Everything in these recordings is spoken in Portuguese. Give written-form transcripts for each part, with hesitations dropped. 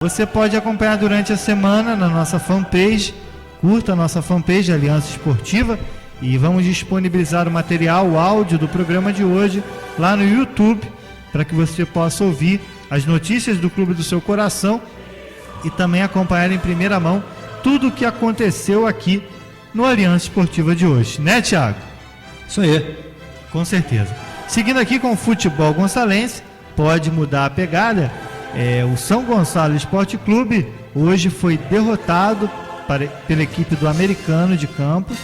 Você pode acompanhar durante a semana na nossa fanpage, curta a nossa fanpage Aliança Esportiva e vamos disponibilizar o material, o áudio do programa de hoje lá no YouTube para que você possa ouvir as notícias do clube do seu coração e também acompanhar em primeira mão tudo o que aconteceu aqui no Aliança Esportiva de hoje, né, Thiago? Isso aí. Com certeza. Seguindo aqui com o futebol gonçalense, pode mudar a pegada. O São Gonçalo Esporte Clube hoje foi derrotado pela equipe do Americano de Campos.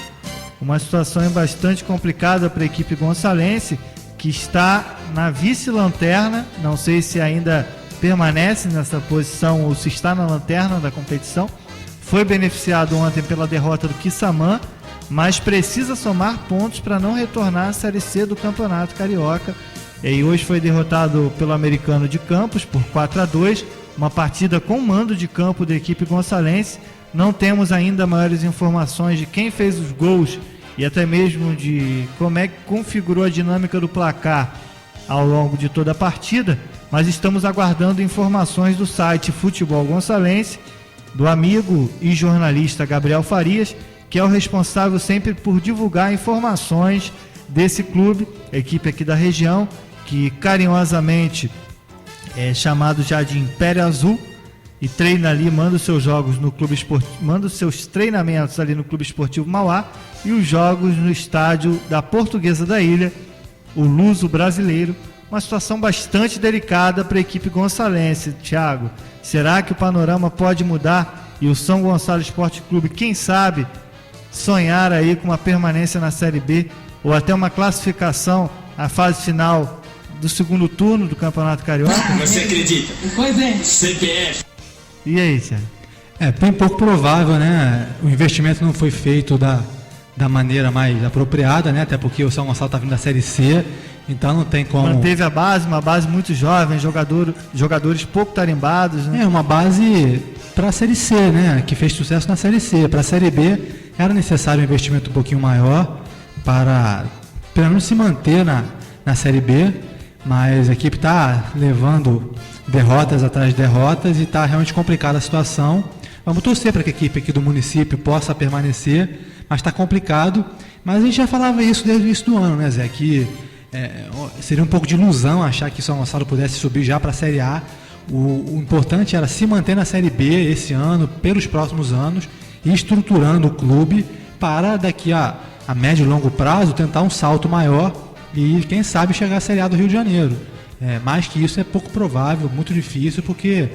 Uma situação bastante complicada para a equipe gonçalense, que está na vice-lanterna. Não sei se ainda permanece nessa posição ou se está na lanterna da competição. Foi beneficiado ontem pela derrota do Quissamã, mas precisa somar pontos para não retornar à Série C do Campeonato Carioca. E hoje foi derrotado pelo Americano de Campos por 4-2, uma partida com mando de campo da equipe gonçalense. Não temos ainda maiores informações de quem fez os gols e até mesmo de como é que configurou a dinâmica do placar ao longo de toda a partida, mas estamos aguardando informações do site Futebol Gonçalense, do amigo e jornalista Gabriel Farias, que é o responsável sempre por divulgar informações desse clube, a equipe aqui da região, que carinhosamente é chamado já de Império Azul e treina ali, manda os seus jogos no clube esportivo, manda os seus treinamentos ali no Clube Esportivo Mauá e os jogos no estádio da Portuguesa da Ilha, o Luso Brasileiro. Uma situação bastante delicada para a equipe gonçalense. Thiago, será que o panorama pode mudar e o São Gonçalo Esporte Clube, quem sabe, sonhar aí com uma permanência na Série B ou até uma classificação à fase final do segundo turno do Campeonato Carioca? Você acredita? Pois é. CPF. E aí, Thiago? É bem pouco provável, né? O investimento não foi feito da maneira mais apropriada, né? Até porque o São Gonçalo está vindo da Série C, então não tem como... Manteve a base, uma base muito jovem, jogadores pouco tarimbados, né? É uma base para a Série C, né? Que fez sucesso na Série C. Para a Série B era necessário um investimento um pouquinho maior para pelo menos se manter na Série B, mas a equipe está levando derrotas atrás de derrotas e está realmente complicada a situação. Vamos torcer para que a equipe aqui do município possa permanecer, mas está complicado. Mas a gente já falava isso desde o início do ano, né, Zé? Que seria um pouco de ilusão achar que o São Gonçalo pudesse subir já para a Série A. O importante era se manter na Série B esse ano, pelos próximos anos, e estruturando o clube para daqui a médio e longo prazo tentar um salto maior e quem sabe chegar à Série A do Rio de Janeiro. Mais que isso é pouco provável, muito difícil, porque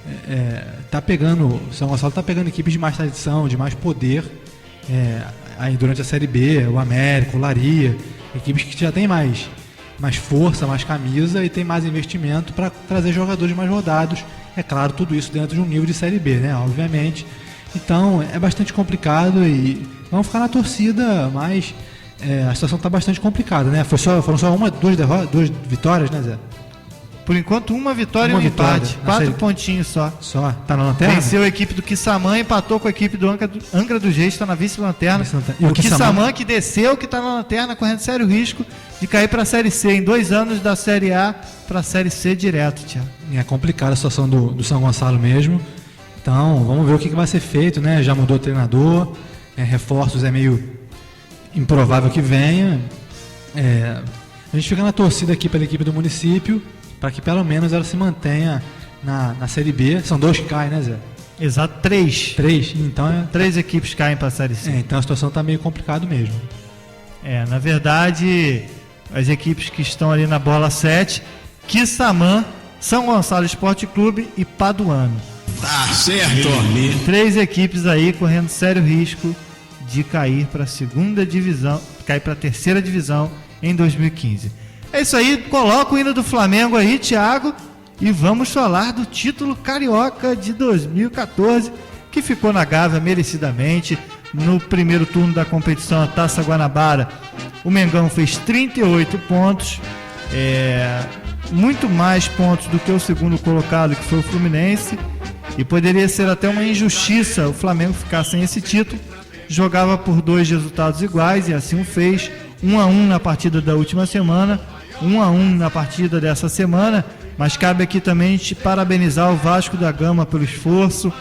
o São Gonçalo está pegando equipes de mais tradição, de mais poder, aí durante a Série B, o América, o Laria, equipes que já têm mais força, mais camisa e tem mais investimento para trazer jogadores mais rodados. É claro, tudo isso dentro de um nível de Série B, né? Obviamente. Então é bastante complicado e vamos ficar na torcida, mas a situação está bastante complicada, né? Foram só duas vitórias, né, Zé? Por enquanto, uma vitória e um empate. 4 pontinhos só. Só? Tá na lanterna? Venceu a equipe do Quissamã, empatou com a equipe do Angra dos Reis, está na vice-lanterna. E o Quissamã que desceu, que está na lanterna, correndo sério risco de cair para a Série C. Em 2 anos da Série A para a Série C direto, Thiago. É complicada a situação do São Gonçalo mesmo. Então, vamos ver o que vai ser feito, né? Já mudou o treinador, reforços é meio improvável que venha. A gente fica na torcida aqui pela equipe do município, para que pelo menos ela se mantenha na Série B. São 2 que caem, né, Zé? Exato, 3. 3, então 3 equipes caem para a Série C. Então a situação está meio complicada mesmo. Na verdade, as equipes que estão ali na bola 7, Quissamã, São Gonçalo Esporte Clube e Paduano. Tá certo. 3 equipes aí correndo sério risco de cair para a segunda divisão, cair para a terceira divisão em 2015. É isso aí, coloca o hino do Flamengo aí, Thiago, e vamos falar do título carioca de 2014, que ficou na Gávea merecidamente. No primeiro turno da competição, a Taça Guanabara, o Mengão fez 38 pontos, muito mais pontos do que o segundo colocado, que foi o Fluminense, e poderia ser até uma injustiça o Flamengo ficar sem esse título. Jogava por 2 resultados iguais e assim o fez. 1-1 na partida da última semana, 1-1 na partida dessa semana, mas cabe aqui também te parabenizar o Vasco da Gama pelo esforço,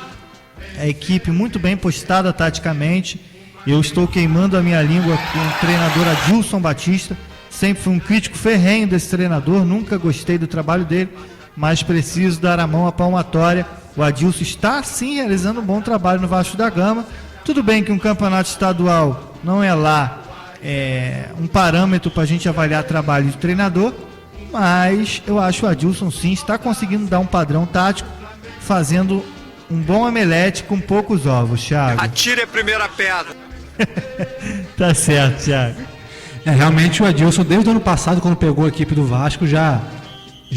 a equipe muito bem postada taticamente. Eu estou queimando a minha língua com o treinador Adilson Batista, sempre fui um crítico ferrenho desse treinador, nunca gostei do trabalho dele, mas preciso dar a mão à palmatória. O Adilson está sim realizando um bom trabalho no Vasco da Gama. Tudo bem que um campeonato estadual não é lá um parâmetro para a gente avaliar trabalho de treinador, mas eu acho que o Adilson sim está conseguindo dar um padrão tático, fazendo um bom omelete com poucos ovos, Thiago. Atire a primeira pedra. Tá certo, Thiago. Realmente o Adilson, desde o ano passado, quando pegou a equipe do Vasco, já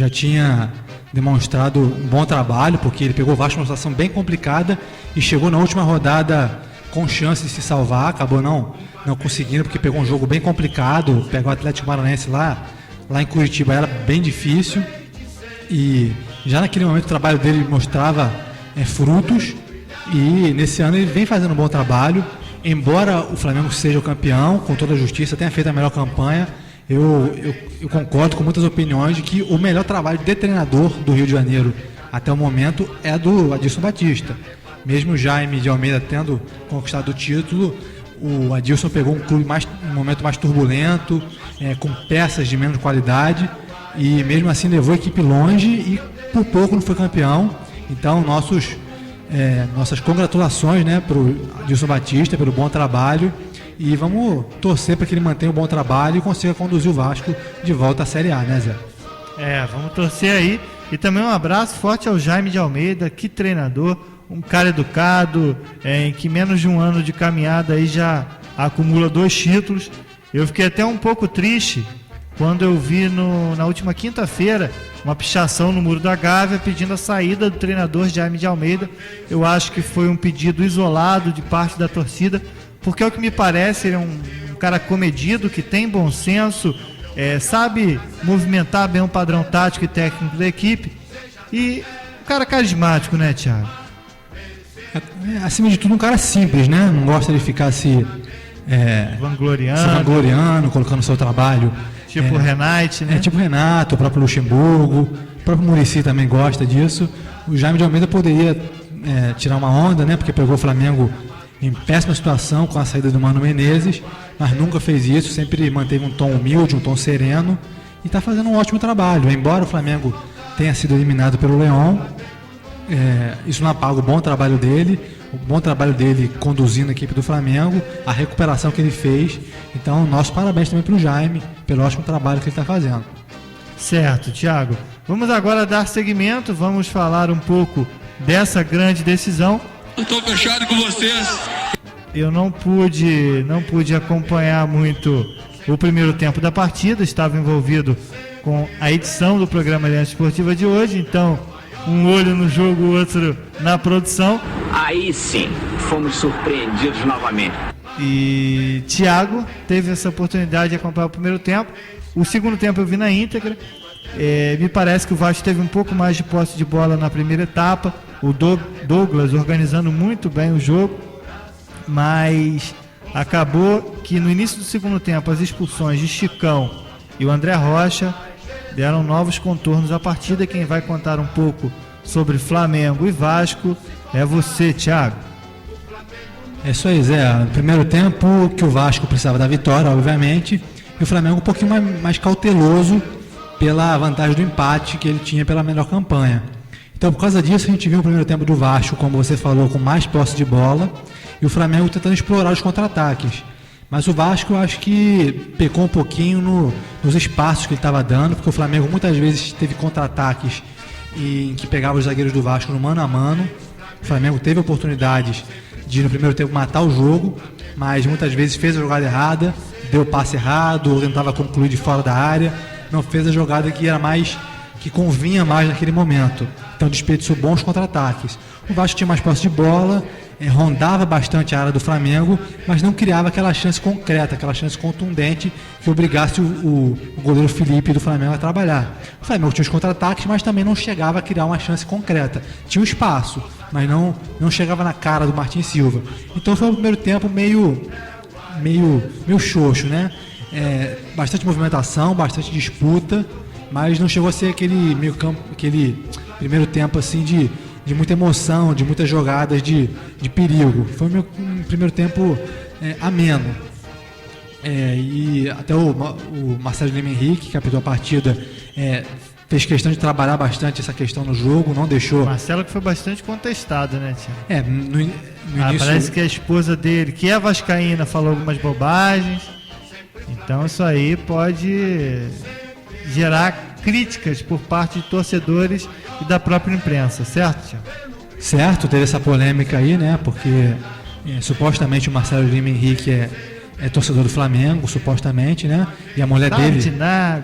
tinha demonstrado um bom trabalho, porque ele pegou o Vasco numa situação bem complicada e chegou na última rodada com chance de se salvar, acabou não conseguindo, porque pegou um jogo bem complicado, pegou o Atlético Paranaense lá em Curitiba, era bem difícil, e já naquele momento o trabalho dele mostrava frutos, e nesse ano ele vem fazendo um bom trabalho. Embora o Flamengo seja o campeão, com toda a justiça, tenha feito a melhor campanha, eu concordo com muitas opiniões de que o melhor trabalho de treinador do Rio de Janeiro até o momento é do Adilson Batista. Mesmo o Jaime de Almeida tendo conquistado o título, o Adilson pegou um clube um momento mais turbulento, com peças de menos qualidade, e mesmo assim levou a equipe longe e por pouco não foi campeão. Então nossas congratulações, né, para o Adilson Batista pelo bom trabalho, e vamos torcer para que ele mantenha o bom trabalho e consiga conduzir o Vasco de volta à Série A, né, Zé? Vamos torcer aí. E também um abraço forte ao Jaime de Almeida, que treinador, um cara educado, em que menos de um ano de caminhada aí já acumula 2 títulos. Eu fiquei até um pouco triste quando eu vi na última quinta-feira uma pichação no Muro da Gávea pedindo a saída do treinador Jaime de Almeida. Eu acho que foi um pedido isolado de parte da torcida, porque ao que me parece ele é um cara comedido, que tem bom senso, sabe movimentar bem o padrão tático e técnico da equipe, e um cara carismático, né, Thiago? Acima de tudo, um cara simples, né? Não gosta de ficar se vangloriando, colocando o seu trabalho. Tipo o Renate, né? Tipo o Renato, o próprio Luxemburgo, o próprio Muricy também gosta disso. O Jaime de Almeida poderia tirar uma onda, né? Porque pegou o Flamengo em péssima situação com a saída do Mano Menezes, mas nunca fez isso, sempre manteve um tom humilde, um tom sereno, e está fazendo um ótimo trabalho. Embora o Flamengo tenha sido eliminado pelo León, isso não apaga o bom trabalho dele, conduzindo a equipe do Flamengo, a recuperação que ele fez. Então, nossos parabéns também para o Jaime, pelo ótimo trabalho que ele está fazendo. Certo, Thiago. Vamos agora dar seguimento, vamos falar um pouco dessa grande decisão. Estou fechado com vocês. Eu não pude acompanhar muito o primeiro tempo da partida, estava envolvido com a edição do programa Aliança Esportiva de hoje, então um olho no jogo, o outro na produção. Aí sim, fomos surpreendidos novamente. E Thiago teve essa oportunidade de acompanhar o primeiro tempo. O segundo tempo eu vi na íntegra. Me parece que o Vasco teve um pouco mais de posse de bola na primeira etapa. O Douglas organizando muito bem o jogo, mas acabou que no início do segundo tempo as expulsões de Chicão e o André Rocha deram novos contornos à partida. Quem vai contar um pouco sobre Flamengo e Vasco é você, Thiago. É isso aí, Zé. No primeiro tempo que o Vasco precisava da vitória, obviamente, e o Flamengo um pouquinho mais cauteloso pela vantagem do empate que ele tinha pela melhor campanha. Então, por causa disso, a gente viu o primeiro tempo do Vasco, como você falou, com mais posse de bola, e o Flamengo tentando explorar os contra-ataques. Mas o Vasco, eu acho que pecou um pouquinho nos espaços que ele estava dando, porque o Flamengo muitas vezes teve contra-ataques em que pegava os zagueiros do Vasco no mano a mano. O Flamengo teve oportunidades de no primeiro tempo matar o jogo, mas muitas vezes fez a jogada errada, deu o passe errado, ou tentava concluir de fora da área, não fez a jogada que convinha mais naquele momento. Então desperdiçou bons contra-ataques. O Vasco tinha mais posse de bola, rondava bastante a área do Flamengo, mas não criava aquela chance concreta, aquela chance contundente que obrigasse o goleiro Felipe do Flamengo a trabalhar. O Flamengo tinha os contra-ataques, mas também não chegava a criar uma chance concreta. Tinha um espaço, mas não chegava na cara do Martin Silva. Então foi um primeiro tempo meio xoxo, né? Bastante movimentação, bastante disputa, mas não chegou a ser aquele meio campo, aquele primeiro tempo assim de muita emoção, de muitas jogadas de perigo. Foi um primeiro tempo ameno. E até o Marcelo Lima Henrique, que apitou a partida, fez questão de trabalhar bastante essa questão no jogo, não deixou... Marcelo que foi bastante contestado, né, Tiago? No início... Parece que a esposa dele, que é vascaína, falou algumas bobagens. Então isso aí pode gerar críticas por parte de torcedores e da própria imprensa, certo, Tiago? Certo, teve essa polêmica aí, né? Porque supostamente o Marcelo Lima Henrique é torcedor do Flamengo, supostamente, né? E a mulher dele de nada.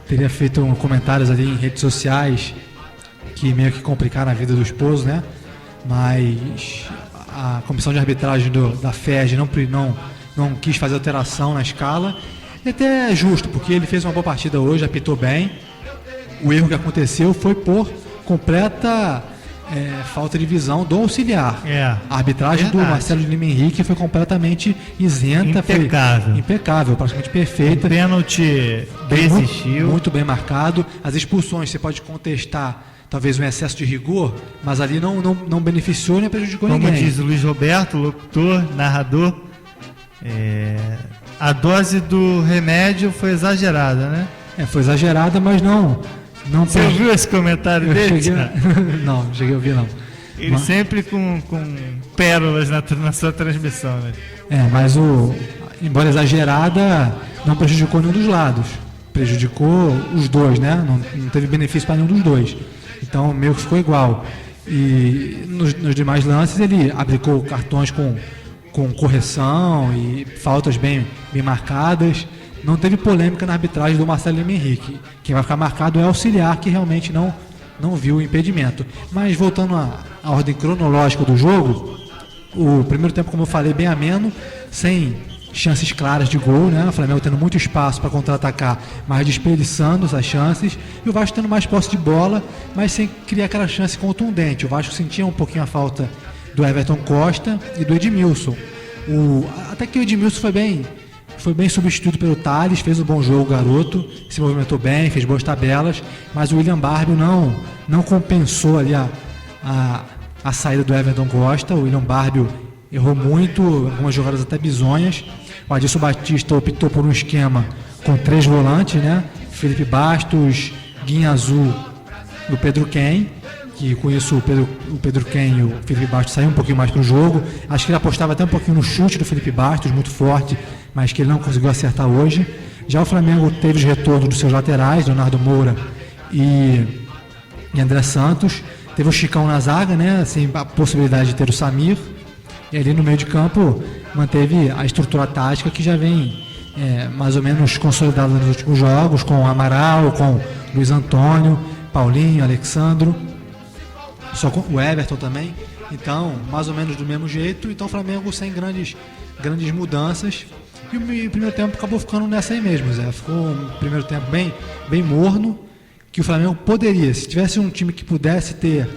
teria feito comentários ali em redes sociais que meio que complicaram a vida do esposo, né? Mas a comissão de arbitragem da FERJ não quis fazer alteração na escala. E até é justo, porque ele fez uma boa partida hoje, apitou bem. O erro que aconteceu foi por completa falta de visão do auxiliar. A arbitragem do Marcelo Lima Henrique foi completamente isenta. Impecável. Foi impecável, praticamente perfeita. O pênalti existiu. Muito bem marcado. As expulsões você pode contestar talvez um excesso de rigor, mas ali não beneficiou nem prejudicou ninguém. Como diz o Luiz Roberto, locutor, narrador, a dose do remédio foi exagerada, né? Foi exagerada, mas não. Você viu esse comentário dele? Não cheguei a ouvir, não. Ele sempre com pérolas na sua transmissão, né? Mas embora exagerada, não prejudicou nenhum dos lados. Prejudicou os dois, né? Não teve benefício para nenhum dos dois. Então, meio que ficou igual. E nos demais lances, ele aplicou cartões com correção e faltas bem marcadas. Não teve polêmica na arbitragem do Marcelo Lima Henrique. Quem vai ficar marcado é o auxiliar, que realmente não viu o impedimento. Mas voltando à ordem cronológica do jogo, o primeiro tempo, como eu falei, bem ameno, sem chances claras de gol, né? O Flamengo tendo muito espaço para contra-atacar, mas desperdiçando essas chances, e o Vasco tendo mais posse de bola, mas sem criar aquela chance contundente. O Vasco sentia um pouquinho a falta do Everton Costa e do Edmilson. Até que o Edmilson foi bem substituído pelo Thales, fez um bom jogo, o garoto, se movimentou bem, fez boas tabelas, mas o William Barbio não compensou ali a saída do Everton Costa. O William Barbio errou muito, algumas jogadas até bizonhas. O Adilson Batista optou por um esquema com 3 volantes, né? Felipe Bastos, Guinha Azul e o Pedro Ken, que com isso o Pedro Ken e o Felipe Bastos saíram um pouquinho mais para o jogo. Acho que ele apostava até um pouquinho no chute do Felipe Bastos, muito forte, mas que ele não conseguiu acertar hoje. Já o Flamengo teve os retornos dos seus laterais, Leonardo Moura e André Santos. Teve o Chicão na zaga, né? Sem a possibilidade de ter o Samir. E ali no meio de campo manteve a estrutura tática que já vem mais ou menos consolidada nos últimos jogos, com o Amaral, com Luiz Antônio, Paulinho, Alexandro, só com o Everton também. Então, mais ou menos do mesmo jeito. Então o Flamengo sem grandes mudanças. E o primeiro tempo acabou ficando nessa aí mesmo, Zé. Ficou um primeiro tempo bem morno, que o Flamengo poderia, se tivesse um time que pudesse ter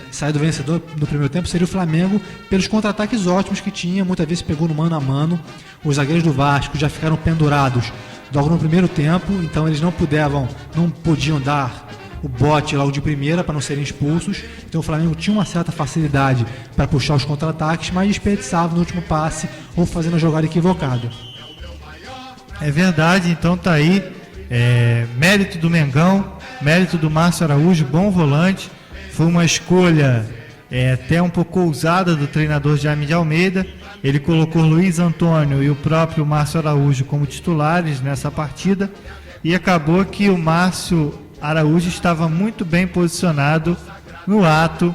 saído vencedor no primeiro tempo, seria o Flamengo, pelos contra-ataques ótimos que tinha. Muitas vezes pegou no mano a mano. Os zagueiros do Vasco já ficaram pendurados logo no primeiro tempo, então eles não podiam dar o bote logo de primeira para não serem expulsos. Então o Flamengo tinha uma certa facilidade para puxar os contra-ataques, mas desperdiçava no último passe ou fazendo a jogada equivocada. É verdade, então tá aí. Mérito do Mengão, mérito do Márcio Araújo, bom volante. Foi uma escolha até um pouco ousada do treinador Jaime de Almeida. Ele colocou Luiz Antônio e o próprio Márcio Araújo como titulares nessa partida, e acabou que o Márcio Araújo estava muito bem posicionado no ato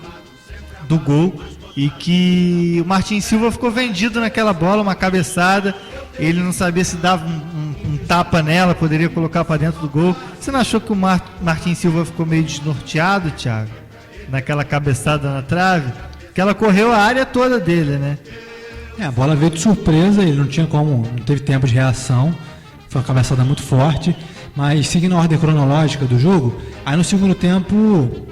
do gol, e que o Martin Silva ficou vendido naquela bola, uma cabeçada. Ele não sabia se dava um tapa nela, poderia colocar para dentro do gol. Você não achou que o Martin Silva ficou meio desnorteado, Thiago, naquela cabeçada na trave? Que ela correu a área toda dele, né? A bola veio de surpresa, ele não teve tempo de reação. Foi uma cabeçada muito forte. Mas seguindo a ordem cronológica do jogo, aí no segundo tempo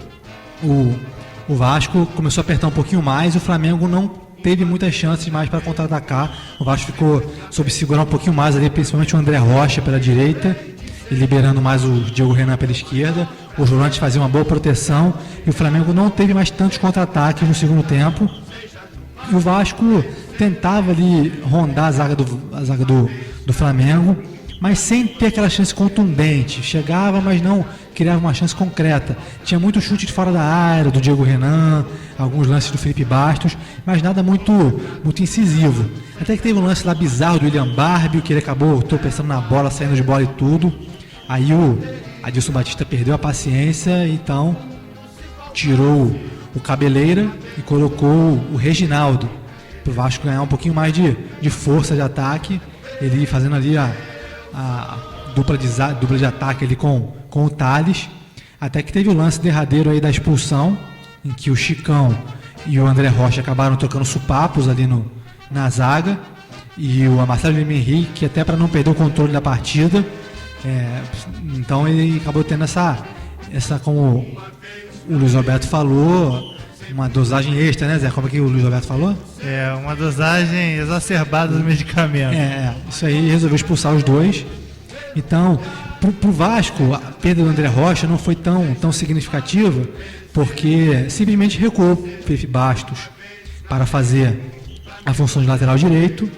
o Vasco começou a apertar um pouquinho mais. O Flamengo não teve muitas chances mais para contra-atacar. O Vasco ficou sob segurar um pouquinho mais ali, principalmente o André Rocha pela direita. e liberando mais o Diego Renan pela esquerda. Os volantes faziam uma boa proteção e o Flamengo não teve mais tantos contra-ataques no segundo tempo. E o Vasco tentava ali rondar a zaga do Flamengo, mas sem ter aquela chance contundente. Chegava, mas não criava uma chance concreta. Tinha muito chute de fora da área, do Diego Renan, alguns lances do Felipe Bastos, mas nada muito incisivo. Até que teve um lance lá bizarro do William Barbie, que ele acabou tropeçando na bola, saindo de bola e tudo. Aí o Adilson Batista perdeu a paciência, então tirou o Cabeleira e colocou o Reginaldo, para o Vasco ganhar um pouquinho mais de força de ataque. Ele fazendo ali a dupla de ataque ali com o Thales, até que teve o lance derradeiro aí da expulsão, em que o Chicão e o André Rocha acabaram trocando supapos ali na zaga, e o Marcelo Henrique, até para não perder o controle da partida, então ele acabou tendo essa, como o Luiz Roberto falou, uma dosagem extra, né, Zé? Como é que o Luiz Roberto falou? Uma dosagem exacerbada do medicamento. Isso aí, resolveu expulsar os dois. Então, pro Vasco, a perda do André Rocha não foi tão significativa, porque simplesmente recuou o Felipe Bastos para fazer a função de lateral direito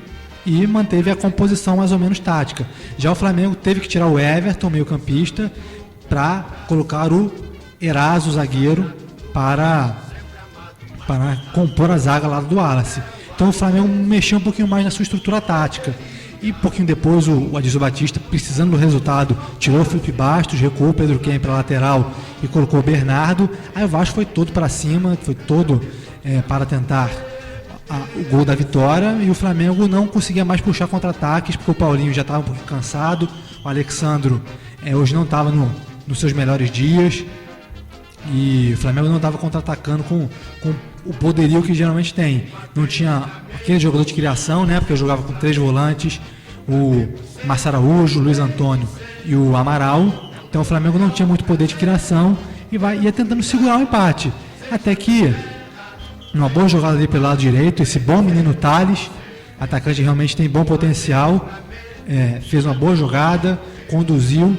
e manteve a composição mais ou menos tática. Já o Flamengo teve que tirar o Everton, meio campista, para colocar o Eraso, zagueiro, para compor a zaga lá do Wallace. Então o Flamengo mexeu um pouquinho mais na sua estrutura tática. E um pouquinho depois o Adilson Batista, precisando do resultado, tirou o Felipe Bastos, recuou o Pedro Quem para a lateral e colocou o Bernardo. Aí o Vasco foi todo para cima, foi todo para tentar o gol da vitória, e o Flamengo não conseguia mais puxar contra-ataques, porque o Paulinho já estava um pouco cansado, o Alexandro hoje não estava nos seus melhores dias, e o Flamengo não estava contra-atacando com o poderio que geralmente tem. Não tinha aquele jogador de criação, né? Porque eu jogava com 3 volantes, o Márcio Araújo, o Luiz Antônio e o Amaral. Então o Flamengo não tinha muito poder de criação e ia tentando segurar o empate. Até que, numa boa jogada ali pelo lado direito, esse bom menino Thales, atacante realmente tem bom potencial, fez uma boa jogada, conduziu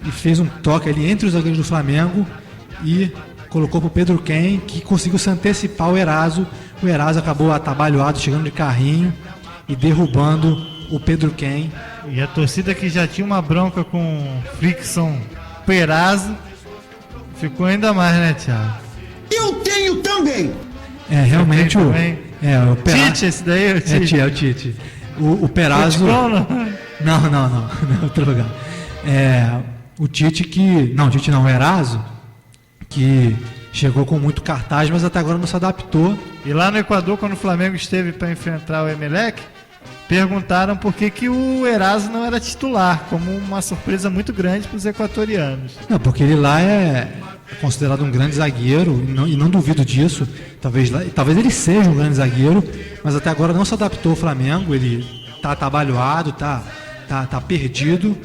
e fez um toque ali entre os zagueiros do Flamengo e colocou para o Pedro Quem, que conseguiu se antecipar o Eraso. O Eraso acabou atabalhoado, chegando de carrinho e derrubando o Pedro Quem. E a torcida, que já tinha uma bronca com Frickson Eraso, ficou ainda mais, né, Thiago? Eu tenho também! Realmente o Tite, esse daí é o Tite. É o Tite. O Perazzo... Não, outro lugar. O Tite o Eraso, que chegou com muito cartaz, mas até agora não se adaptou. E lá no Equador, quando o Flamengo esteve para enfrentar o Emelec, perguntaram por que o Eraso não era titular, como uma surpresa muito grande para os equatorianos. Não, porque ele lá é considerado um grande zagueiro, e não duvido disso. Talvez ele seja um grande zagueiro, mas até agora não se adaptou ao Flamengo. Ele está atabalhoado, tá perdido,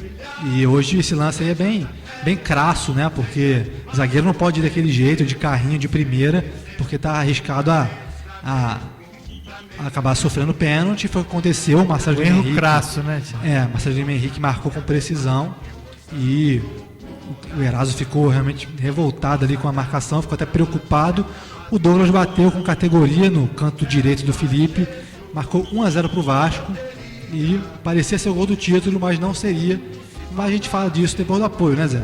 e hoje esse lance aí é bem crasso, né? Porque o zagueiro não pode ir daquele jeito, de carrinho, de primeira, porque está arriscado a acabar sofrendo pênalti. Foi o que aconteceu. O Marcelo Henrique, crasso, né, Thiago? Marcelo Henrique marcou com precisão, e o Eraso ficou realmente revoltado ali com a marcação, ficou até preocupado. O Douglas bateu com categoria no canto direito do Felipe, marcou 1-0 para o Vasco, e parecia ser o gol do título, mas não seria. Mas a gente fala disso depois do apoio, né, Zé?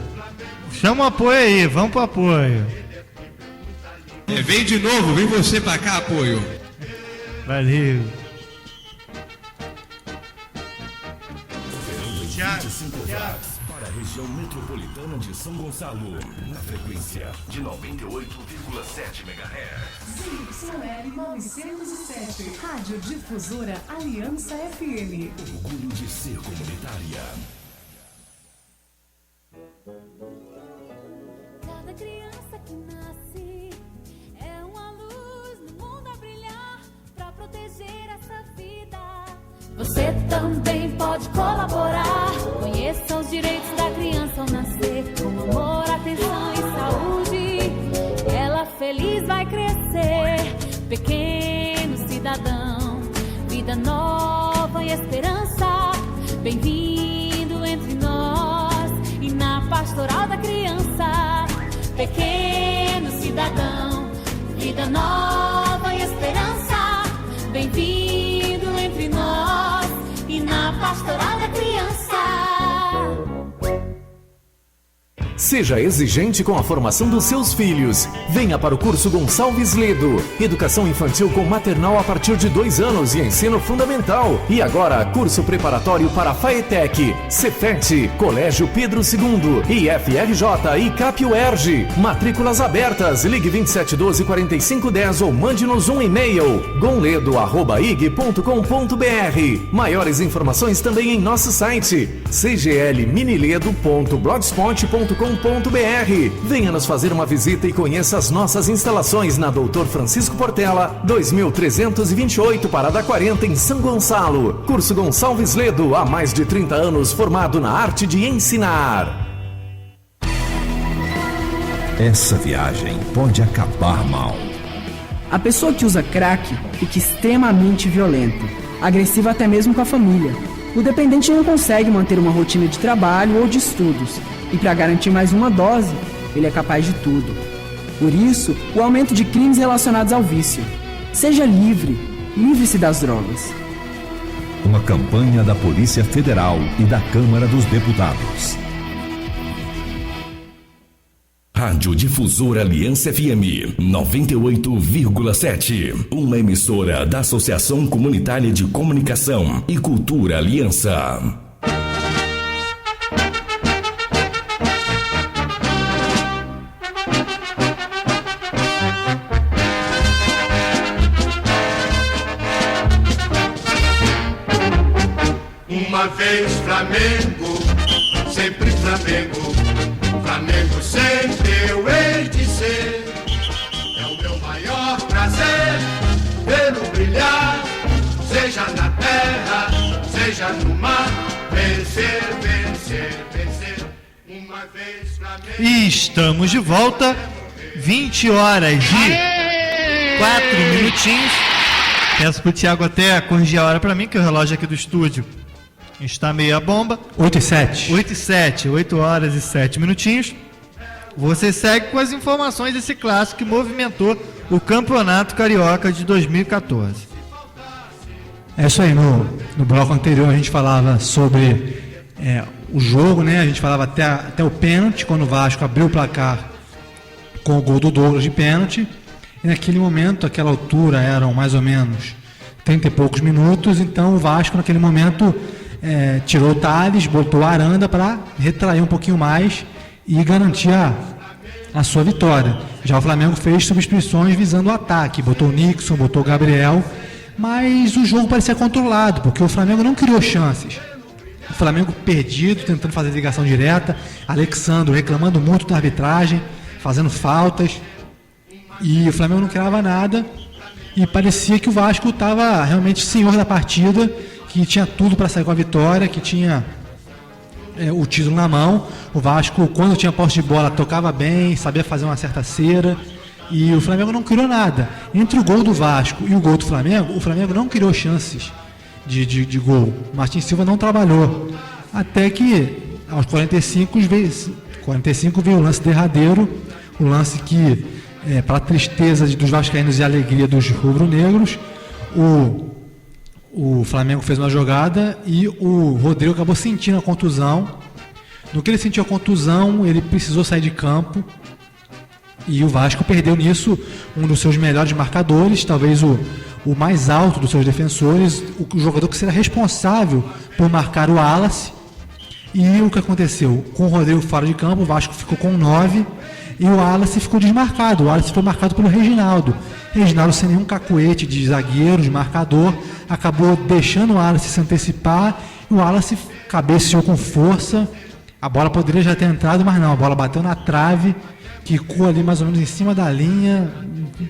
Chama o apoio aí, vamos pro apoio. Vem de novo, vem você pra cá, apoio. Valeu. 25 watts para a região metropolitana de São Gonçalo, na frequência de 98,7 MHz. CYL 907, Rádio Difusora Aliança FM. Orgulho de ser comunitária. Cada criança que nasce é uma luz no mundo a brilhar pra proteger essa vida. Você também pode colaborar. Conheça os direitos da criança ao nascer, com amor, atenção e saúde. Ela feliz vai crescer, pequeno cidadão. Vida nova e esperança, bem-vindo entre nós. E vida nova e esperança. Bem-vindo entre nós e na pastoral da criança. Seja exigente com a formação dos seus filhos. Venha para o curso Gonçalves Ledo. Educação infantil com maternal a partir de 2 anos e ensino fundamental. E agora, curso preparatório para a FAETEC, Cefet, Colégio Pedro II, IFRJ e CAP-UERJ. Matrículas abertas. Ligue 2712-4510 ou mande-nos um e-mail. gonledo@ig.com.br. Maiores informações também em nosso site cglminiledo.blogspot.com.br. Venha nos fazer uma visita e conheça as nossas instalações na Doutor Francisco Portela, 2328, Parada 40, em São Gonçalo. Curso Gonçalves Ledo, há mais de 30 anos formado na arte de ensinar. Essa viagem pode acabar mal. A pessoa que usa crack fica extremamente violenta, agressiva até mesmo com a família. O dependente não consegue manter uma rotina de trabalho ou de estudos. E para garantir mais uma dose, ele é capaz de tudo. Por isso, o aumento de crimes relacionados ao vício. Seja livre, livre-se das drogas. Uma campanha da Polícia Federal e da Câmara dos Deputados. Rádio Difusora Aliança FM 98,7. Uma emissora da Associação Comunitária de Comunicação e Cultura Aliança. Uma vez Flamengo, sempre Flamengo. Flamengo sempre eu hei de ser. É o meu maior prazer vê-lo brilhar, seja na terra, seja no mar. Vencer, vencer, vencer. Uma vez Flamengo. E estamos de volta, 20 horas e 4 minutinhos. Peço pro Thiago até corrigir a hora para mim, que o relógio aqui do estúdio está meia bomba. 8 e 7. 8 e 7, 8 horas e 7 minutinhos. Você segue com as informações desse clássico que movimentou o Campeonato Carioca de 2014. É isso aí, no bloco anterior a gente falava sobre o jogo, né? A gente falava até o pênalti, quando o Vasco abriu o placar com o gol do Douglas de pênalti. E naquele momento, aquela altura, eram mais ou menos 30 e poucos minutos, então o Vasco naquele momento tirou o Thales, botou o Aranda para retrair um pouquinho mais e garantir a sua vitória. Já o Flamengo fez substituições visando o ataque, botou o Nixon, botou o Gabriel, mas o jogo parecia controlado, porque o Flamengo não criou chances. O Flamengo perdido, tentando fazer ligação direta, Alexandre reclamando muito da arbitragem, fazendo faltas, e o Flamengo não criava nada, e parecia que o Vasco estava realmente senhor da partida, que tinha tudo para sair com a vitória, que tinha o título na mão. O Vasco, quando tinha posse de bola, tocava bem, sabia fazer uma certa cera, e o Flamengo não criou nada. Entre o gol do Vasco e o gol do Flamengo, o Flamengo não criou chances de gol. O Martins Silva não trabalhou. Até que, aos 45 veio o lance derradeiro, o lance que, para a tristeza dos vascaínos e a alegria dos rubro-negros, o Flamengo fez uma jogada e o Rodrigo acabou sentindo a contusão. No que ele sentiu a contusão, ele precisou sair de campo e o Vasco perdeu nisso um dos seus melhores marcadores, talvez o mais alto dos seus defensores, o jogador que será responsável por marcar o Wallace. E o que aconteceu? Com o Rodrigo fora de campo, o Vasco ficou com 9 e o Wallace ficou desmarcado. O Wallace foi marcado pelo Reginaldo. Reginaldo, sem nenhum cacuete de zagueiro, de marcador, acabou deixando o Wallace se antecipar e o Wallace cabeceou com força. A bola poderia já ter entrado, mas não, a bola bateu na trave, quicou ali mais ou menos em cima da linha,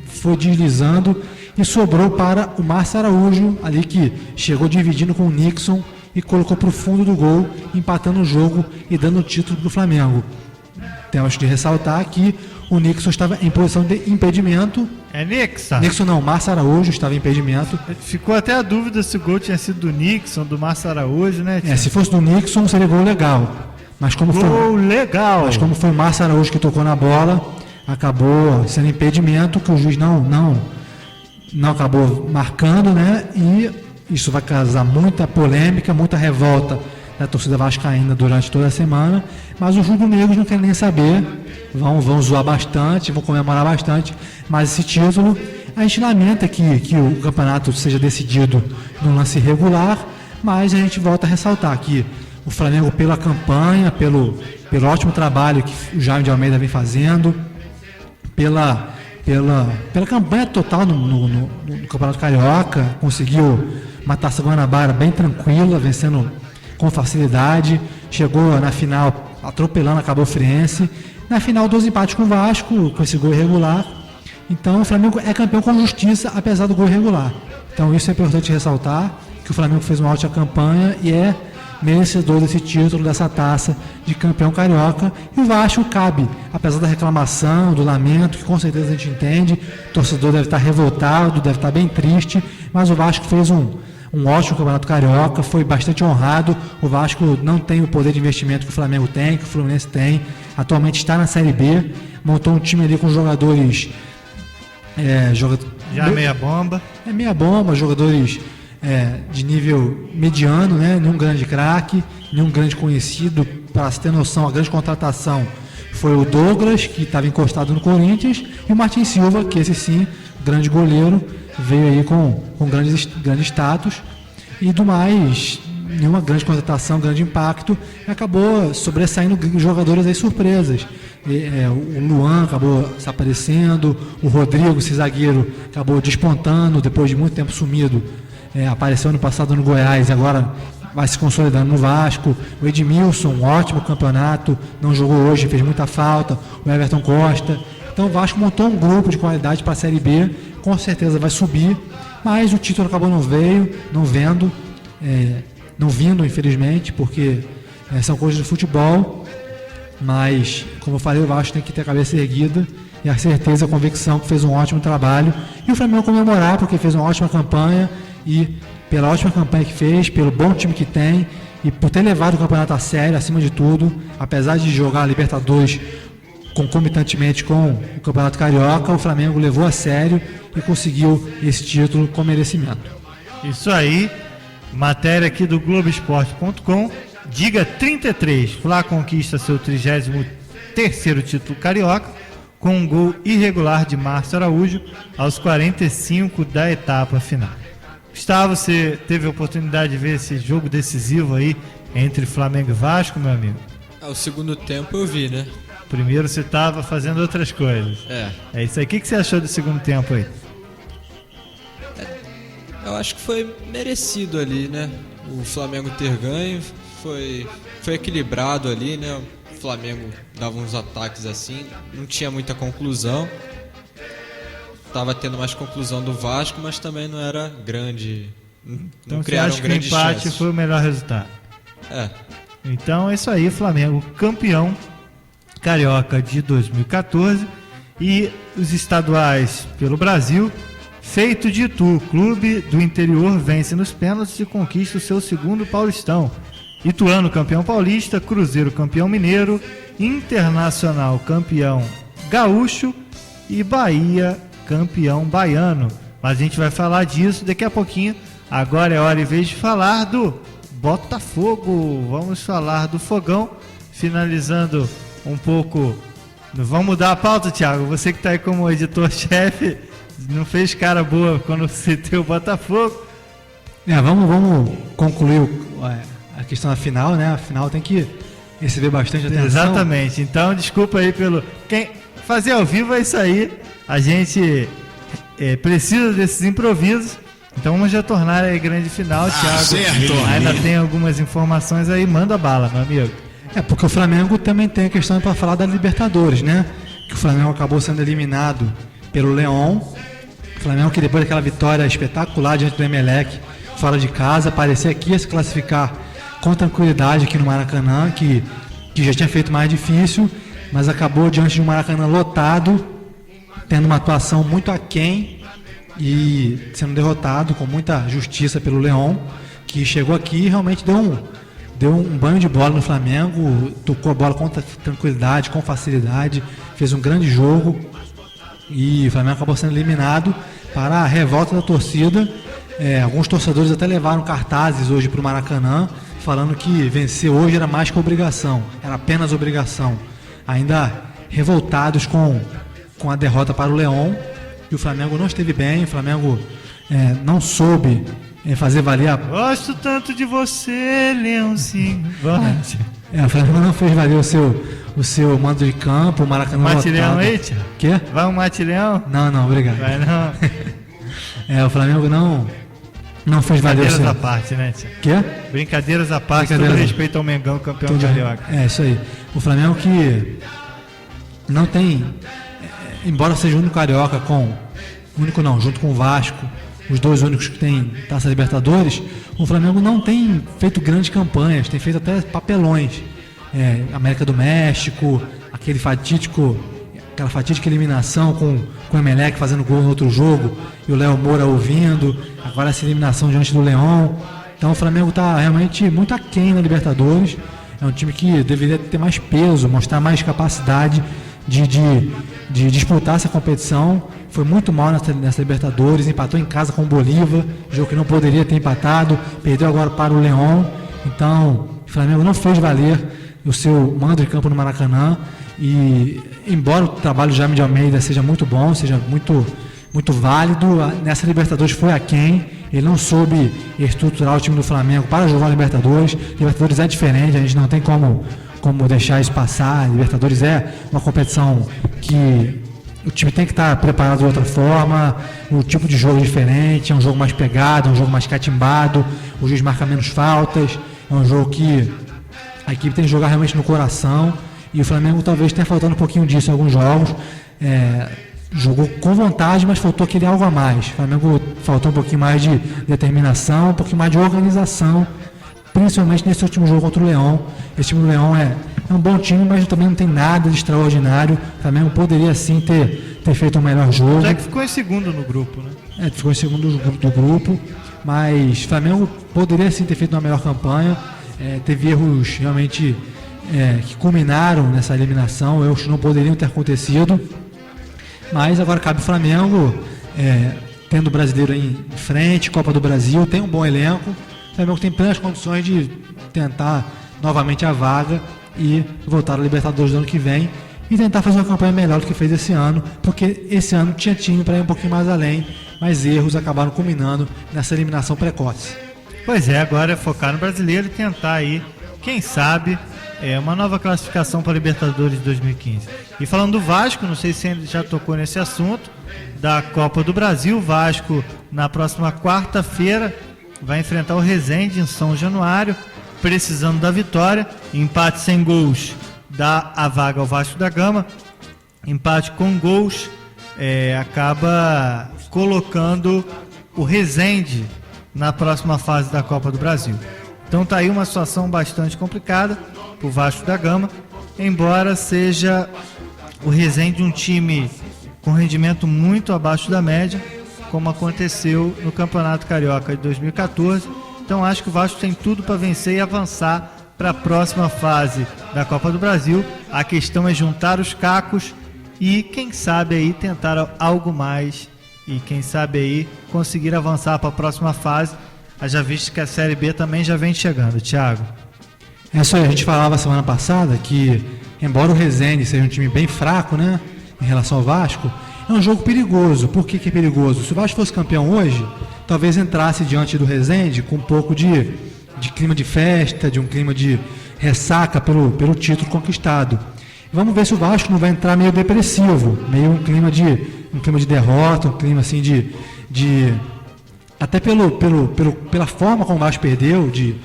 foi deslizando e sobrou para o Márcio Araújo, ali que chegou dividindo com o Nixon e colocou para o fundo do gol, empatando o jogo e dando o título para o Flamengo. Temos de ressaltar que o Nixon estava em posição de impedimento. Nixon? Nixon não, Márcio Araújo estava em impedimento. Ficou até a dúvida se o gol tinha sido do Nixon, do Márcio Araújo, né? Se fosse do Nixon seria gol legal. Mas como foi o Márcio Araújo que tocou na bola, acabou sendo impedimento que o juiz não acabou marcando, né? E isso vai causar muita polêmica, muita revolta da torcida vascaína durante toda a semana, mas os rubro-negros não querem nem saber, vão zoar bastante, vão comemorar bastante, mas esse título, a gente lamenta que o campeonato seja decidido no lance irregular, mas a gente volta a ressaltar que o Flamengo, pela campanha, pelo ótimo trabalho que o Jaime de Almeida vem fazendo, pela campanha total no Campeonato Carioca, conseguiu uma Taça Guanabara bem tranquila, vencendo com facilidade, chegou na final atropelando a Cabo Friense, na final 2 empates com o Vasco, com esse gol irregular. Então o Flamengo é campeão com justiça, apesar do gol irregular. Então isso é importante ressaltar, que o Flamengo fez uma ótima campanha e é merecedor desse título, dessa taça de campeão carioca. E o Vasco cabe, apesar da reclamação, do lamento, que com certeza a gente entende, o torcedor deve estar revoltado, deve estar bem triste, mas o Vasco fez um ótimo campeonato carioca, foi bastante honrado. O Vasco não tem o poder de investimento que o Flamengo tem, que o Fluminense tem, atualmente está na Série B, montou um time ali com jogadores... meia bomba. Meia bomba, jogadores de nível mediano, né? Nenhum grande craque, nenhum grande conhecido. Para se ter noção, a grande contratação foi o Douglas, que estava encostado no Corinthians, e o Martin Silva, que esse sim, grande goleiro, veio aí com grande status. E do mais, nenhuma grande contratação, grande impacto, e acabou sobressaindo jogadores aí surpresas. O Luan acabou desaparecendo, o Rodrigo, esse zagueiro, acabou despontando depois de muito tempo sumido, apareceu ano passado no Goiás, agora vai se consolidando no Vasco. O Edmilson, um ótimo campeonato, não jogou hoje, fez muita falta. O Everton Costa. Então o Vasco montou um grupo de qualidade para a Série B, com certeza vai subir, mas o título acabou não vindo, infelizmente, porque são coisas do futebol. Mas, como eu falei, o Vasco tem que ter a cabeça erguida e a certeza, a convicção que fez um ótimo trabalho. E o Flamengo comemorar porque fez uma ótima campanha, e pela ótima campanha que fez, pelo bom time que tem e por ter levado o campeonato a sério, acima de tudo, apesar de jogar a Libertadores concomitantemente com o Campeonato Carioca, o Flamengo levou a sério e conseguiu esse título com merecimento. Isso aí, matéria aqui do Globoesporte.com. Diga 33, Fla conquista seu 33º título carioca com um gol irregular de Márcio Araújo aos 45 da etapa final. Gustavo, você teve a oportunidade de ver esse jogo decisivo aí entre Flamengo e Vasco, meu amigo? O segundo tempo eu vi, né? Primeiro você estava fazendo outras coisas. É isso aí. O que você achou do segundo tempo aí? Eu acho que foi merecido ali, né? O Flamengo ter ganho. Foi equilibrado ali, né? O Flamengo dava uns ataques assim, não tinha muita conclusão. Tava tendo mais conclusão do Vasco, mas também não era grande. Então você acha que o empate foi o melhor resultado? Então é isso aí, Flamengo campeão carioca de 2014 e os estaduais pelo Brasil. Feito de Itu, clube do interior vence nos pênaltis e conquista o seu segundo Paulistão. Ituano campeão paulista, Cruzeiro campeão mineiro, Internacional campeão gaúcho e Bahia campeão baiano. Mas a gente vai falar disso daqui a pouquinho. Agora é hora e vez de falar do Botafogo. Vamos falar do Fogão, finalizando um pouco. Vamos mudar a pauta, Thiago. Você que está aí como editor-chefe, não fez cara boa quando citei o Botafogo. Vamos concluir a questão da final, né? A final tem que receber bastante atenção. Exatamente. Então, desculpa aí pelo... Quem fazer ao vivo é isso aí. A gente precisa desses improvisos. Então vamos já tornar a grande final, Thiago. Certo. Ainda tem algumas informações aí. Manda bala, meu amigo. Porque o Flamengo também tem a questão para falar da Libertadores, né? Que o Flamengo acabou sendo eliminado pelo León. O Flamengo que depois daquela vitória espetacular diante do Emelec, fora de casa, parecia que ia se classificar com tranquilidade aqui no Maracanã, que já tinha feito mais difícil, mas acabou diante de um Maracanã lotado, tendo uma atuação muito aquém e sendo derrotado com muita justiça pelo León, que chegou aqui e realmente deu um banho de bola no Flamengo, tocou a bola com tranquilidade, com facilidade, fez um grande jogo e o Flamengo acabou sendo eliminado para a revolta da torcida. Alguns torcedores até levaram cartazes hoje para o Maracanã, falando que vencer hoje era mais que obrigação, era apenas obrigação. Ainda revoltados com a derrota para o Leão, e o Flamengo não esteve bem, o Flamengo não soube fazer valer a... Gosto tanto de você, Leãozinho. O Flamengo não fez valer o seu mando de campo, o Maracanã lotado. Mate-leão aí, tia? Quê? Vai um mate-leão? Não, obrigado. Vai não. O Flamengo não fez valer o seu... Brincadeiras à parte, né, tia? Quê? Brincadeiras à parte, todo respeito ao Mengão, campeão carioca. Isso aí. O Flamengo que não tem, embora seja o único carioca junto com o Vasco, os dois únicos que tem Taça Libertadores, o Flamengo não tem feito grandes campanhas, tem feito até papelões. América do México, aquela fatídica eliminação com o Emelec fazendo gol no outro jogo e o Léo Moura ouvindo, agora essa eliminação diante do Leão. Então o Flamengo está realmente muito aquém na Libertadores. É um time que deveria ter mais peso, mostrar mais capacidade de disputar essa competição. Foi muito mal nessa Libertadores, empatou em casa com o Bolívar, jogo que não poderia ter empatado, perdeu agora para o Leão. Então o Flamengo não fez valer o seu mando de campo no Maracanã. E embora o trabalho de Jaime de Almeida seja muito bom, seja muito, muito válido, nessa Libertadores foi aquém. Ele não soube estruturar o time do Flamengo para jogar a Libertadores. Libertadores é diferente, a gente não tem como deixar isso passar. Libertadores é uma competição que o time tem que estar preparado de outra forma, o tipo de jogo é diferente, é um jogo mais pegado, é um jogo mais catimbado, o juiz marca menos faltas, é um jogo que a equipe tem que jogar realmente no coração. E o Flamengo talvez tenha faltado um pouquinho disso em alguns jogos. Jogou com vontade, mas faltou aquele algo a mais. O Flamengo faltou um pouquinho mais de determinação, um pouquinho mais de organização, principalmente nesse último jogo contra o Leão. Esse time do Leão é um bom time, mas também não tem nada de extraordinário. O Flamengo poderia sim ter feito um melhor jogo. Já que ficou em segundo no grupo, né? Ficou em segundo do grupo, mas o Flamengo poderia sim ter feito uma melhor campanha. Teve erros realmente que culminaram nessa eliminação, erros que não poderiam ter acontecido, mas agora cabe o Flamengo, tendo o brasileiro aí em frente, Copa do Brasil, tem um bom elenco, o Flamengo tem plenas condições de tentar novamente a vaga e voltar à Libertadores do ano que vem e tentar fazer uma campanha melhor do que fez esse ano, porque esse ano tinha time para ir um pouquinho mais além, mas erros acabaram culminando nessa eliminação precoce. Pois é, agora é focar no brasileiro e tentar aí, quem sabe, uma nova classificação para a Libertadores de 2015. E falando do Vasco, não sei se ele já tocou nesse assunto, da Copa do Brasil, o Vasco na próxima quarta-feira vai enfrentar o Resende em São Januário, precisando da vitória. Empate sem gols dá a vaga ao Vasco da Gama, empate com gols acaba colocando o Resende na próxima fase da Copa do Brasil. Então tá aí uma situação bastante complicada para o Vasco da Gama, embora seja o Resende um time com rendimento muito abaixo da média, como aconteceu no Campeonato Carioca de 2014. Então acho que o Vasco tem tudo para vencer e avançar para a próxima fase da Copa do Brasil. A questão é juntar os cacos e quem sabe aí tentar algo mais e quem sabe aí conseguir avançar para a próxima fase. Já visto que a Série B também já vem chegando, Thiago. É isso aí, a gente falava semana passada que, embora o Resende seja um time bem fraco, né, em relação ao Vasco, é um jogo perigoso. Por que é perigoso? Se o Vasco fosse campeão hoje, talvez entrasse diante do Resende com um pouco de clima de festa, de um clima de ressaca pelo título conquistado. Vamos ver se o Vasco não vai entrar meio depressivo, meio um clima de derrota, um clima assim até pela forma como o Vasco perdeu, de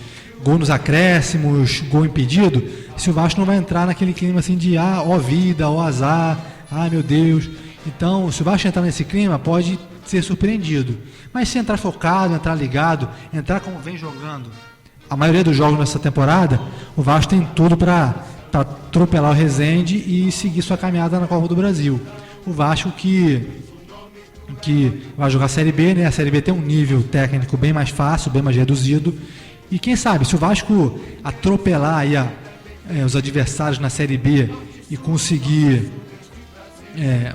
gol nos acréscimos, gol impedido, se o Vasco não vai entrar naquele clima assim de ó vida, ó azar, meu Deus. Então, se o Vasco entrar nesse clima, pode ser surpreendido. Mas se entrar focado, entrar ligado, entrar como vem jogando a maioria dos jogos nessa temporada, o Vasco tem tudo para atropelar o Resende e seguir sua caminhada na Copa do Brasil. O Vasco que vai jogar a Série B, né? A Série B tem um nível técnico bem mais fácil, bem mais reduzido. E quem sabe, se o Vasco atropelar aí os adversários na Série B e conseguir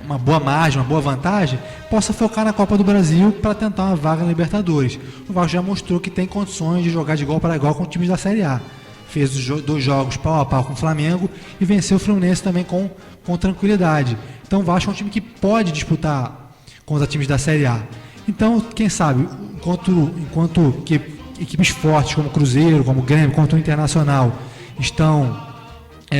uma boa margem, uma boa vantagem, possa focar na Copa do Brasil para tentar uma vaga na Libertadores. O Vasco já mostrou que tem condições de jogar de igual para igual com times da Série A. Fez 2 jogos pau a pau com o Flamengo e venceu o Fluminense também com tranquilidade. Então o Vasco é um time que pode disputar contra times da Série A. Então, quem sabe, enquanto que equipes fortes como o Cruzeiro, como o Grêmio, como o Internacional estão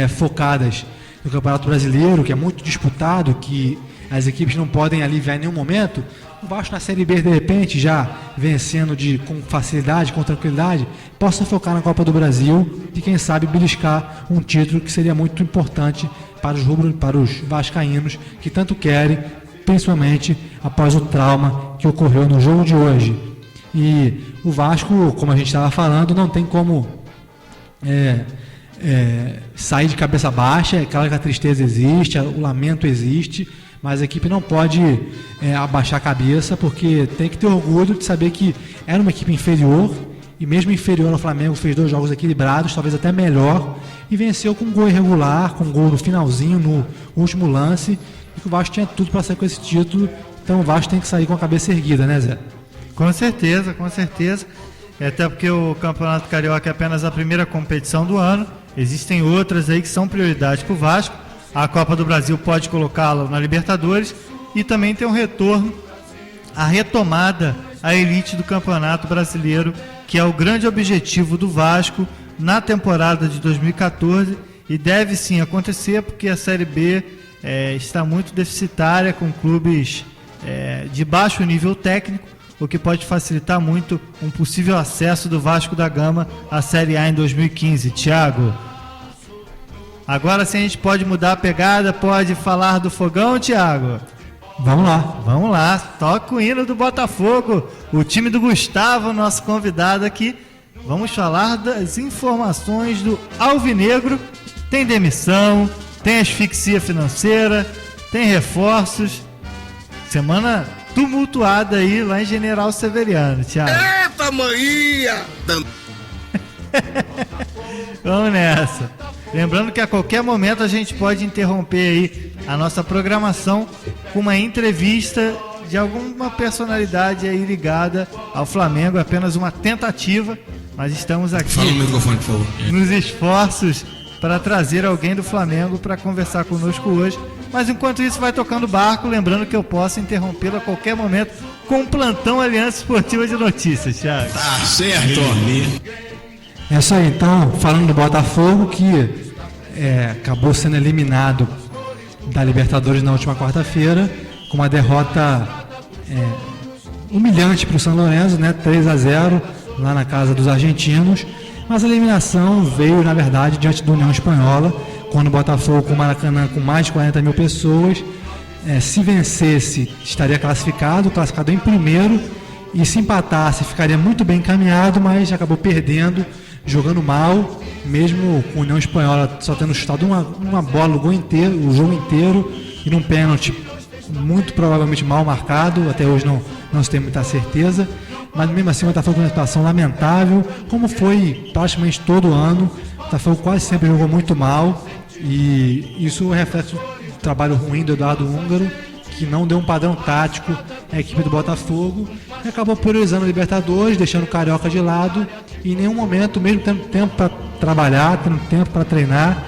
focadas no Campeonato Brasileiro, que é muito disputado, que as equipes não podem aliviar em nenhum momento, o Vasco na Série B, de repente, já vencendo com facilidade, com tranquilidade, possa focar na Copa do Brasil e, quem sabe, beliscar um título que seria muito importante para os vascaínos, que tanto querem, principalmente após o trauma que ocorreu no jogo de hoje. E o Vasco, como a gente estava falando, não tem como sair de cabeça baixa. É claro que a tristeza existe, o lamento existe, mas a equipe não pode abaixar a cabeça, porque tem que ter orgulho de saber que era uma equipe inferior, e mesmo inferior ao Flamengo, fez 2 jogos equilibrados, talvez até melhor, e venceu com um gol irregular, com um gol no finalzinho, no último lance, e que o Vasco tinha tudo para sair com esse título. Então o Vasco tem que sair com a cabeça erguida, né, Zé? Com certeza, com certeza. Até porque o Campeonato Carioca é apenas a primeira competição do ano. Existem outras aí que são prioridade para o Vasco. A Copa do Brasil pode colocá-lo na Libertadores e também tem um retorno, a retomada à elite do Campeonato Brasileiro, que é o grande objetivo do Vasco na temporada de 2014, e deve sim acontecer, porque a Série B está muito deficitária, com clubes de baixo nível técnico, o que pode facilitar muito um possível acesso do Vasco da Gama à Série A em 2015. Thiago, agora sim a gente pode mudar a pegada, pode falar do Fogão, Thiago? Vamos lá. Toca o hino do Botafogo, o time do Gustavo, nosso convidado aqui. Vamos falar das informações do Alvinegro. Tem demissão, tem asfixia financeira, tem reforços. Semana tumultuada aí lá em General Severiano, Thiago. Eita, manhia! Vamos nessa. Lembrando que a qualquer momento a gente pode interromper aí a nossa programação com uma entrevista de alguma personalidade aí ligada ao Flamengo. É apenas uma tentativa, mas estamos aqui Fala no microfone, por favor. nos esforços para trazer alguém do Flamengo para conversar conosco hoje. Mas enquanto isso vai tocando barco, lembrando que eu posso interrompê-lo a qualquer momento com o plantão Aliança Esportiva de Notícias, Thiago. Tá certo. É isso aí. Então, falando do Botafogo, que acabou sendo eliminado da Libertadores na última quarta-feira, com uma derrota humilhante para o São Lourenço, né? 3-0 lá na casa dos argentinos. Mas a eliminação veio, na verdade, diante da União Espanhola, quando o Botafogo, com o Maracanã com mais de 40 mil pessoas, se vencesse, estaria classificado em primeiro, e se empatasse, ficaria muito bem encaminhado, mas acabou perdendo, jogando mal, mesmo com a União Espanhola só tendo chutado uma bola o jogo inteiro, e num pênalti muito provavelmente mal marcado. Até hoje não se tem muita certeza, mas mesmo assim o Botafogo tem uma situação lamentável, como foi praticamente todo ano. O Botafogo quase sempre jogou muito mal, e isso reflete o trabalho ruim do Eduardo Húngaro, que não deu um padrão tático à equipe do Botafogo, e acabou priorizando a Libertadores, deixando o Carioca de lado, e em nenhum momento, mesmo tendo tempo para trabalhar, tendo tempo para treinar,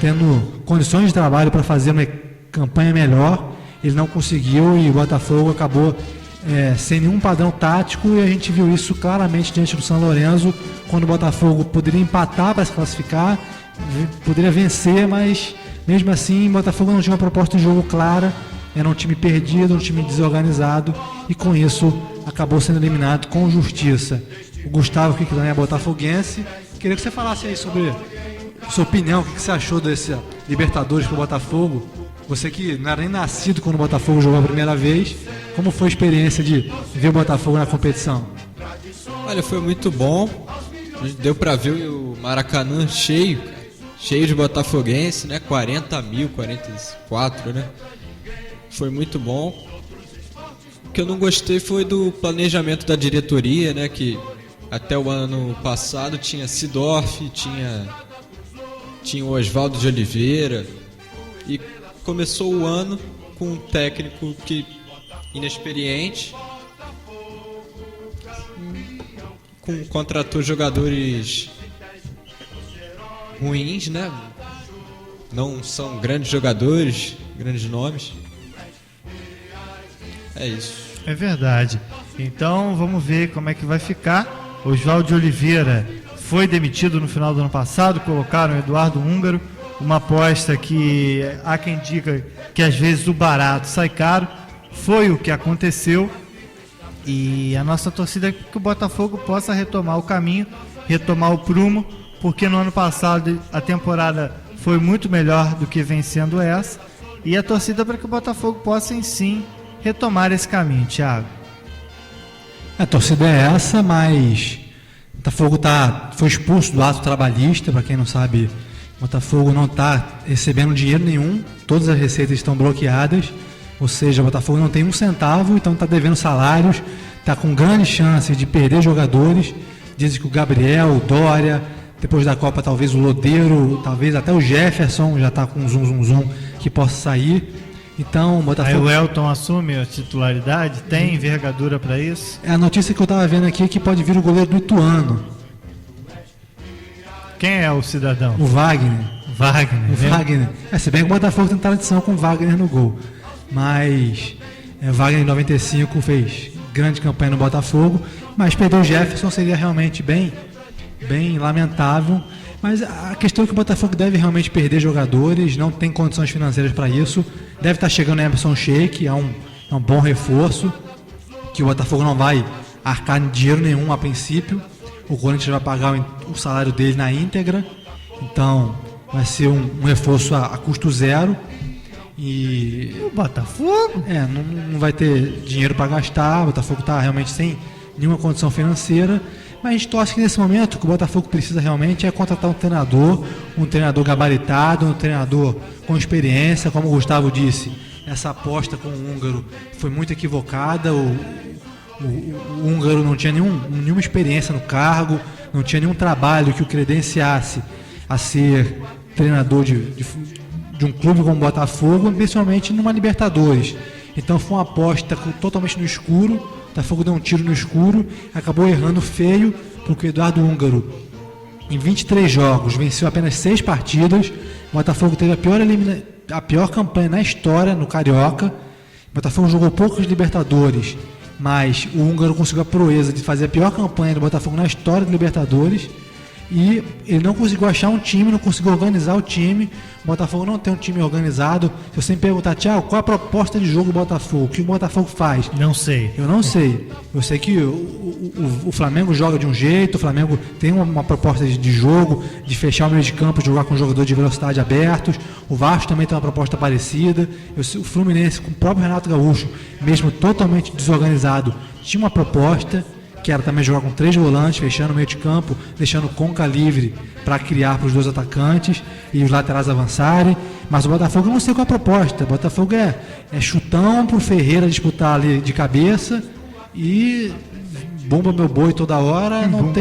tendo condições de trabalho para fazer uma campanha melhor, ele não conseguiu, e o Botafogo acabou sem nenhum padrão tático, e a gente viu isso claramente diante do São Lourenço, quando o Botafogo poderia empatar para se classificar, poderia vencer, mas mesmo assim o Botafogo não tinha uma proposta de jogo clara, era um time perdido, um time desorganizado, e com isso acabou sendo eliminado com justiça. O Gustavo, que também é botafoguense, queria que você falasse aí sobre a sua opinião, o que você achou desse Libertadores para o Botafogo. Você que não era nem nascido quando o Botafogo jogou a primeira vez, como foi a experiência de ver o Botafogo na competição? Olha, foi muito bom. Deu pra ver o Maracanã cheio de botafoguense, né? 40 mil, 44, né? Foi muito bom. O que eu não gostei foi do planejamento da diretoria, né? Que até o ano passado tinha Sidorf, tinha o Oswaldo de Oliveira, e começou o ano com um técnico inexperiente, contratou jogadores ruins, né? Não são grandes jogadores, grandes nomes. É isso. É verdade. Então vamos ver como é que vai ficar. Oswaldo de Oliveira foi demitido no final do ano passado, colocaram o Eduardo Húngaro, uma aposta que há quem diga que às vezes o barato sai caro. Foi o que aconteceu. E a nossa torcida é que o Botafogo possa retomar o caminho, retomar o prumo, porque no ano passado a temporada foi muito melhor do que vem sendo essa. E a torcida para que o Botafogo possa, em sim, retomar esse caminho, Thiago. A torcida é essa, mas o Botafogo foi expulso do ato trabalhista. Para quem não sabe, o Botafogo não está recebendo dinheiro nenhum, todas as receitas estão bloqueadas, ou seja, o Botafogo não tem um centavo, então está devendo salários, está com grande chance de perder jogadores. Dizem que o Gabriel, o Dória, depois da Copa talvez o Lodeiro, talvez até o Jefferson já está com um zum que possa sair. Então, o Botafogo... Aí o Elton assume a titularidade? Tem envergadura para isso? A notícia que eu estava vendo aqui é que pode vir o goleiro do Ituano. Quem é o cidadão? O Wagner. Wagner. Se bem que o Botafogo tem tradição com o Wagner no gol. Mas o Wagner em 95 fez grande campanha no Botafogo, mas perder o Jefferson seria realmente bem lamentável. Mas a questão é que o Botafogo deve realmente perder jogadores, não tem condições financeiras para isso. Deve estar chegando o Emerson Sheik, é um bom reforço, que o Botafogo não vai arcar dinheiro nenhum a princípio. O Corinthians vai pagar o salário dele na íntegra, então vai ser um reforço a custo zero. E o Botafogo? Não vai ter dinheiro para gastar, o Botafogo está realmente sem nenhuma condição financeira. Mas a gente torce que nesse momento o que o Botafogo precisa realmente é contratar um treinador gabaritado, um treinador com experiência. Como o Gustavo disse, essa aposta com o húngaro foi muito equivocada. O húngaro não tinha nenhuma experiência no cargo, não tinha nenhum trabalho que o credenciasse a ser treinador de um clube como o Botafogo, principalmente numa Libertadores. Então foi uma aposta totalmente no escuro. O Botafogo deu um tiro no escuro, acabou errando feio, porque o Eduardo Húngaro, em 23 jogos, venceu apenas 6 partidas. O Botafogo teve a pior campanha na história no Carioca. O Botafogo jogou poucos Libertadores, mas o húngaro conseguiu a proeza de fazer a pior campanha do Botafogo na história do Libertadores. E ele não conseguiu achar um time, não conseguiu organizar o time. O Botafogo não tem um time organizado. Se você me perguntar, Thiago, qual a proposta de jogo do Botafogo? O que o Botafogo faz? Não sei. Eu não sei. Eu sei que o Flamengo joga de um jeito, o Flamengo tem uma proposta de jogo, de fechar o meio de campo, de jogar com jogador de velocidade abertos. O Vasco também tem uma proposta parecida. O Fluminense, com o próprio Renato Gaúcho, mesmo totalmente desorganizado, tinha uma proposta, que era também jogar com 3 volantes, fechando o meio de campo, deixando o Conca livre para criar para os 2 atacantes e os laterais avançarem. Mas o Botafogo, eu não sei qual é a proposta. O Botafogo é chutão para o Ferreira disputar ali de cabeça e bomba meu boi toda hora. Não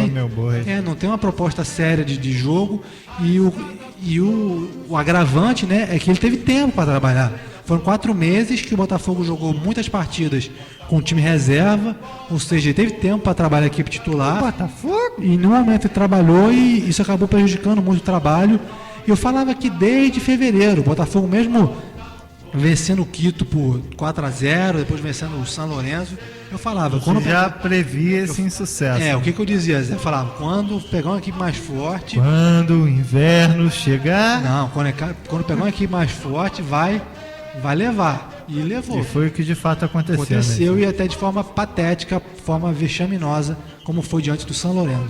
tem uma proposta séria de jogo. E o agravante, né, é que ele teve tempo para trabalhar. Foram 4 meses que o Botafogo jogou muitas partidas com o time reserva, ou seja, ele teve tempo para trabalhar a equipe titular. Botafogo? E no momento ele trabalhou e isso acabou prejudicando muito o trabalho. E eu falava que desde fevereiro, o Botafogo mesmo vencendo o Quito por 4-0, depois vencendo o São Lourenço, eu falava... já previa esse insucesso. O que eu dizia? Eu falava, quando pegar uma equipe mais forte... Quando o inverno chegar... Não, quando pegar uma equipe mais forte, vai levar. E levou. E foi o que de fato aconteceu. Aconteceu, e até de forma patética, forma vexaminosa, como foi diante do São Lourenço.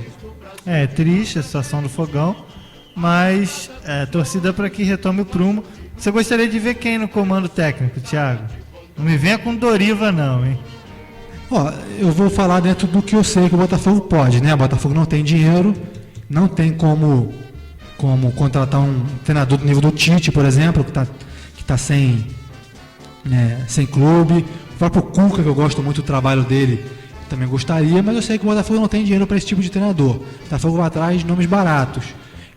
É triste a situação do Fogão, mas torcida para que retome o prumo. Você gostaria de ver quem no comando técnico, Thiago? Não me venha com Doriva não, hein? Eu vou falar dentro do que eu sei que o Botafogo pode, né? O Botafogo não tem dinheiro, não tem como contratar um treinador do nível do Tite, por exemplo, que tá sem clube. O próprio Cuca, que eu gosto muito do trabalho dele, também gostaria, mas eu sei que o Botafogo não tem dinheiro para esse tipo de treinador. O Botafogo vai atrás de nomes baratos.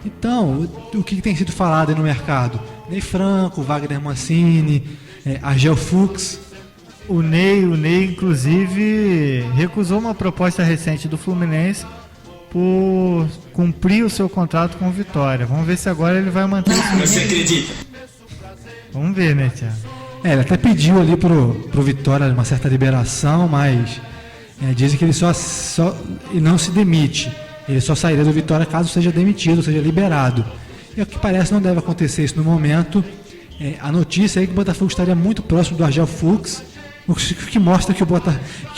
Então, o que tem sido falado aí no mercado? Ney Franco, Wagner Mancini, Argel Fuchs. O Ney, inclusive, recusou uma proposta recente do Fluminense por cumprir o seu contrato com o Vitória. Vamos ver se agora ele vai manter isso. Você acredita? Vamos ver, né, Thiago? Ele até pediu ali pro Vitória uma certa liberação, mas dizem que ele só não se demite. Ele só sairia do Vitória caso seja demitido, seja liberado. E ao que parece não deve acontecer isso no momento. A notícia é que o Botafogo estaria muito próximo do Argel Fuchs, o que mostra que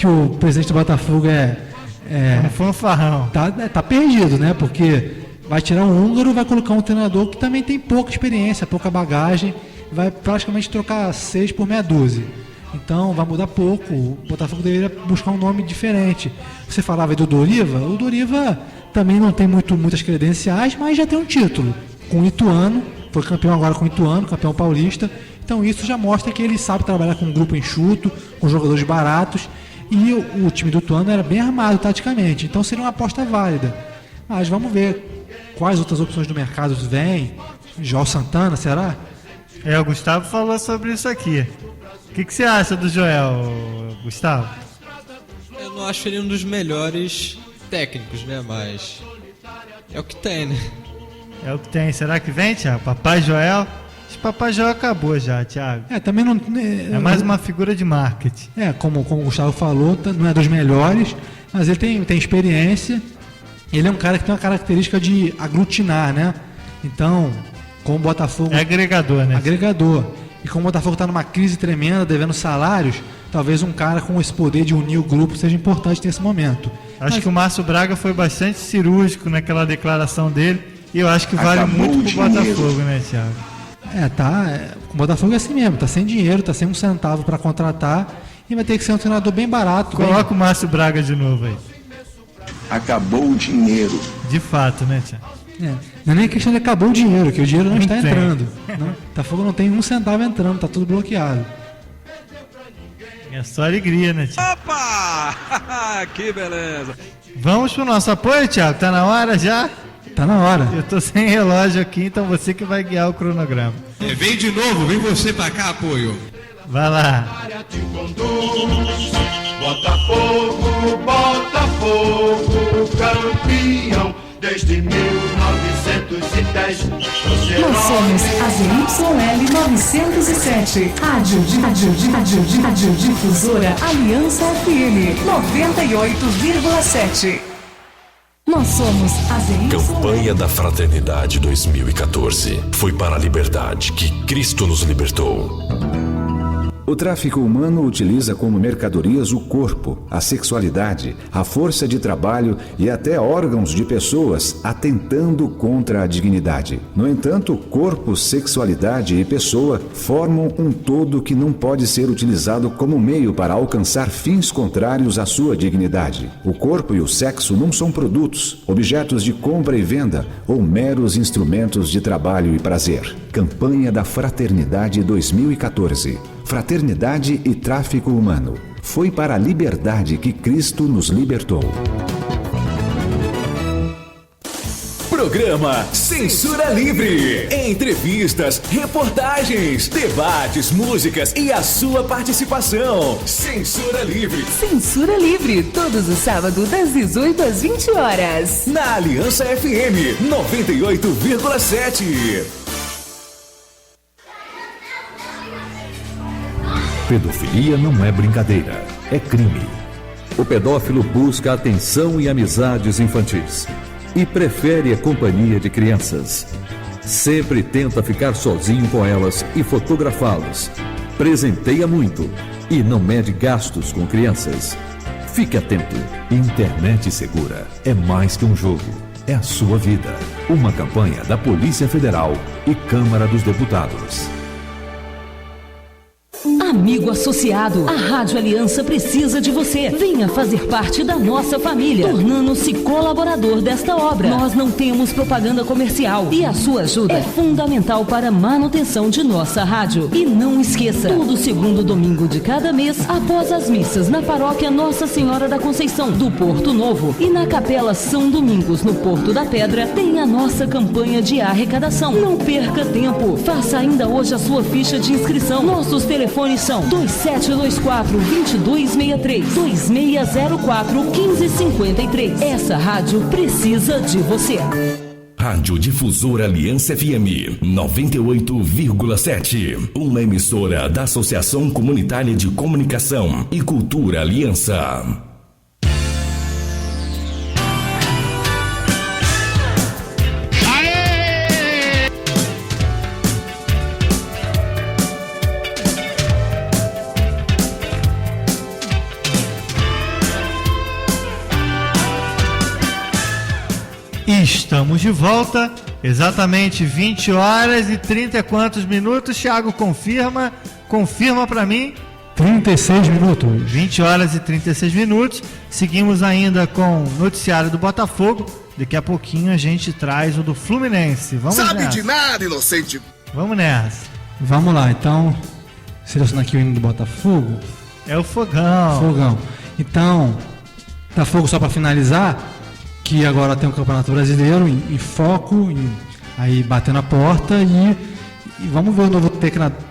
o presidente do Botafogo um fanfarrão. Tá perdido, né? Porque vai tirar um húngaro, vai colocar um treinador que também tem pouca experiência, pouca bagagem, vai praticamente trocar 6 por meia dúzia. Então vai mudar pouco. O Botafogo deveria buscar um nome diferente. Você falava aí do Doriva. O Doriva também não tem muitas credenciais, mas já tem um título com o Ituano. Foi campeão agora com o Ituano, campeão paulista. Então isso já mostra que ele sabe trabalhar com um grupo enxuto, com jogadores baratos. E o time do Ituano era bem armado taticamente. Então seria uma aposta válida. Mas vamos ver quais outras opções do mercado vêm. João Santana, será? O Gustavo falou sobre isso aqui. O que você acha do Joel, Gustavo? Eu não acho ele um dos melhores técnicos, né? Mas é o que tem, né? É o que tem. Será que vem, Thiago? Papai Joel? Acho que Papai Joel acabou já, Thiago. Também não... É mais uma figura de marketing. Como o Gustavo falou, não é dos melhores, mas ele tem experiência. Ele é um cara que tem uma característica de aglutinar, né? Então, como o Botafogo... É agregador, né? Agregador. E como o Botafogo está numa crise tremenda, devendo salários, talvez um cara com esse poder de unir o grupo seja importante nesse momento. Acho que o Márcio Braga foi bastante cirúrgico naquela declaração dele. E eu acho que vale muito pro Botafogo, né, Thiago? O Botafogo é assim mesmo, tá sem dinheiro, tá sem um centavo para contratar e vai ter que ser um treinador bem barato. Coloca o Márcio Braga de novo aí. Acabou o dinheiro. De fato, né, Thiago? Não é nem questão de acabou o dinheiro, que o dinheiro não está entrando. Botafogo não tem um centavo entrando, tá tudo bloqueado. É só alegria, né, Thiago? Opa! Que beleza! Vamos pro nosso apoio, Thiago? Tá na hora já? Tá na hora. Eu tô sem relógio aqui, então você que vai guiar o cronograma. Vem de novo, vem você pra cá, apoio. Vai lá. Botafogo, Botafogo, campeão desde 1910. Nós somos a ZYL 907, Rádio Difusora Aliança FM 98,7. Nós somos a ZYL. Campanha da Fraternidade 2014. Foi para a liberdade que Cristo nos libertou. O tráfico humano utiliza como mercadorias o corpo, a sexualidade, a força de trabalho e até órgãos de pessoas, atentando contra a dignidade. No entanto, corpo, sexualidade e pessoa formam um todo que não pode ser utilizado como meio para alcançar fins contrários à sua dignidade. O corpo e o sexo não são produtos, objetos de compra e venda ou meros instrumentos de trabalho e prazer. Campanha da Fraternidade 2014. Fraternidade e tráfico humano. Foi para a liberdade que Cristo nos libertou. Programa Censura Livre. Entrevistas, reportagens, debates, músicas e a sua participação. Censura Livre. Censura Livre, todos os sábados das 18 às 20 horas. Na Aliança FM 98,7. Pedofilia não é brincadeira, é crime. O pedófilo busca atenção e amizades infantis e prefere a companhia de crianças. Sempre tenta ficar sozinho com elas e fotografá-las. Presenteia muito e não mede gastos com crianças. Fique atento. Internet segura é mais que um jogo, é a sua vida. Uma campanha da Polícia Federal e Câmara dos Deputados. Amigo associado. A Rádio Aliança precisa de você. Venha fazer parte da nossa família, tornando-se colaborador desta obra. Nós não temos propaganda comercial e a sua ajuda é fundamental para a manutenção de nossa rádio. E não esqueça, todo segundo domingo de cada mês, após as missas na paróquia Nossa Senhora da Conceição do Porto Novo e na Capela São Domingos no Porto da Pedra, tem a nossa campanha de arrecadação. Não perca tempo, faça ainda hoje a sua ficha de inscrição. Nossos telefones são 2724-2263, 2604-1553. Essa rádio precisa de você. Rádio Difusora Aliança FM 98,7. Uma emissora da Associação Comunitária de Comunicação e Cultura Aliança. Estamos de volta, exatamente 20 horas e 30 e quantos minutos, Thiago, confirma para mim. 36 minutos. 20 horas e 36 minutos, seguimos ainda com o noticiário do Botafogo, daqui a pouquinho a gente traz o do Fluminense. Vamos Sabe nessa. de nada, inocente. Vamos nessa. Vamos lá, então, selecionar aqui o hino do Botafogo. É o Fogão. Fogão. Então, Botafogo, só para finalizar, que agora tem o Campeonato Brasileiro em foco, aí batendo a porta e vamos ver o novo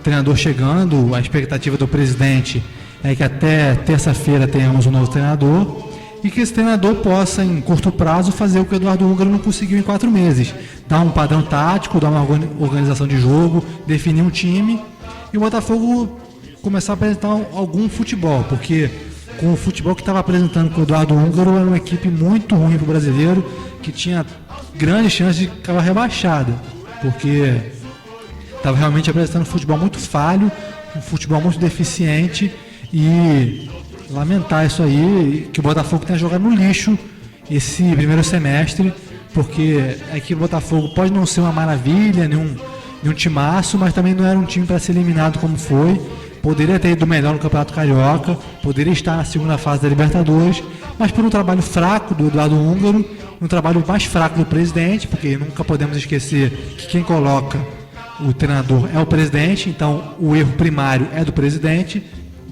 treinador chegando. A expectativa do presidente é que até terça-feira tenhamos um novo treinador e que esse treinador possa, em curto prazo, fazer o que o Eduardo Húngaro não conseguiu em 4 meses. Dar um padrão tático, dar uma organização de jogo, definir um time e o Botafogo começar a apresentar algum futebol, porque com o futebol que estava apresentando com o Eduardo Húngaro era uma equipe muito ruim para o brasileiro, que tinha grandes chances de acabar rebaixada, porque estava realmente apresentando um futebol muito falho, um futebol muito deficiente, e lamentar isso aí, que o Botafogo tenha jogado no lixo esse primeiro semestre, porque a equipe do Botafogo pode não ser uma maravilha, nenhum timaço, mas também não era um time para ser eliminado como foi. Poderia ter ido melhor no Campeonato Carioca, poderia estar na segunda fase da Libertadores, mas por um trabalho fraco do Eduardo Húngaro, um trabalho mais fraco do presidente, porque nunca podemos esquecer que quem coloca o treinador é o presidente, então o erro primário é do presidente.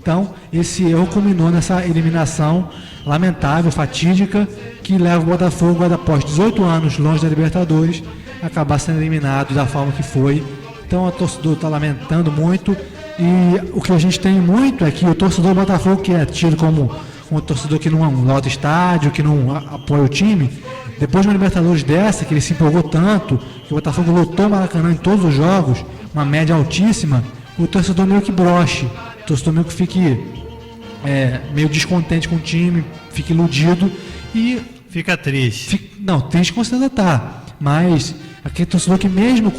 Então esse erro culminou nessa eliminação lamentável, fatídica, que leva o Botafogo, após 18 anos longe da Libertadores, a acabar sendo eliminado da forma que foi. Então o torcedor está lamentando muito. E o que a gente tem muito é que o torcedor do Botafogo, que é tido como um torcedor que não lota estádio, que não apoia o time, depois de uma Libertadores dessa, que ele se empolgou tanto, que o Botafogo lotou o Maracanã em todos os jogos, uma média altíssima, o torcedor meio que broche, o torcedor meio que fique meio descontente com o time, fique iludido e... Fica triste. Não, triste com certeza tá, mas aquele torcedor que mesmo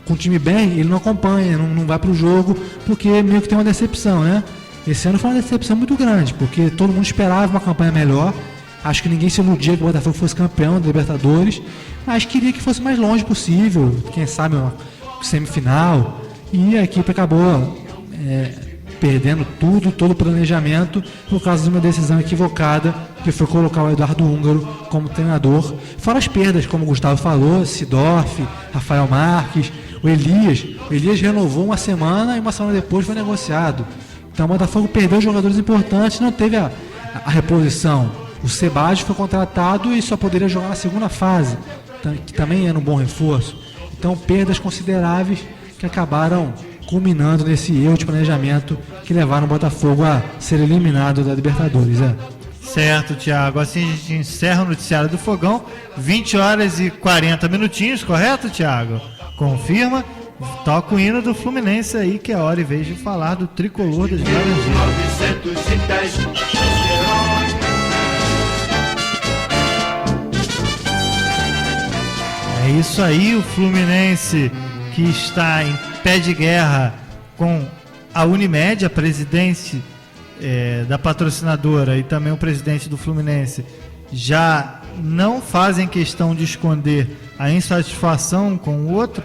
com o time bem, ele não acompanha, não vai pro jogo, porque meio que tem uma decepção, né? Esse ano foi uma decepção muito grande, porque todo mundo esperava uma campanha melhor. Acho que ninguém se iludia que o Botafogo fosse campeão da Libertadores, mas queria que fosse mais longe possível, quem sabe uma semifinal, e a equipe acabou perdendo todo o planejamento por causa de uma decisão equivocada, que foi colocar o Eduardo Húngaro como treinador, fora as perdas, como o Gustavo falou, Sidorf, Rafael Marques, o Elias renovou uma semana e uma semana depois foi negociado. Então o Botafogo perdeu jogadores importantes, não teve a reposição. O Sebastião foi contratado e só poderia jogar na segunda fase, que também era um bom reforço. Então perdas consideráveis que acabaram culminando nesse erro de planejamento que levaram o Botafogo a ser eliminado da Libertadores. Certo, Thiago. Assim a gente encerra o noticiário do Fogão. 20 horas e 40 minutinhos, correto, Thiago? Confirma. Toca o hino do Fluminense aí, que é hora e vez de falar do tricolor das Laranjeiras. É isso aí, o Fluminense que está em pé de guerra com a Unimed, a presidente da patrocinadora, e também o presidente do Fluminense, já não fazem questão de esconder a insatisfação com o outro.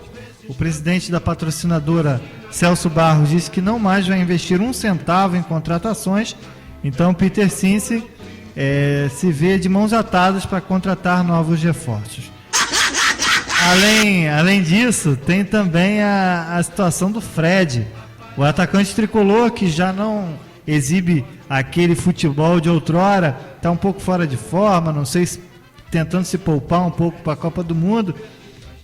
O presidente da patrocinadora Celso Barros disse que não mais vai investir um centavo em contratações. Então Peter Cinci se vê de mãos atadas para contratar novos reforços. Além disso, tem também a situação do Fred, o atacante tricolor que já não exibe aquele futebol de outrora, está um pouco fora de forma, não sei se tentando se poupar um pouco para a Copa do Mundo,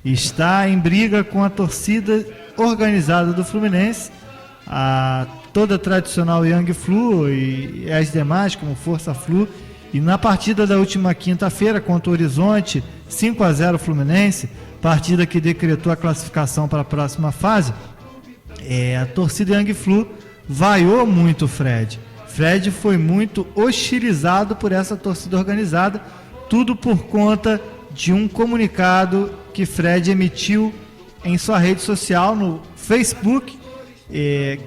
está em briga com a torcida organizada do Fluminense, toda a tradicional Young Flu e as demais, como Força Flu. E na partida da última quinta-feira contra o Horizonte, 5-0 Fluminense, partida que decretou a classificação para a próxima fase, a torcida Young Flu vaiou muito o Fred. Fred foi muito hostilizado por essa torcida organizada, tudo por conta de um comunicado que Fred emitiu em sua rede social, no Facebook,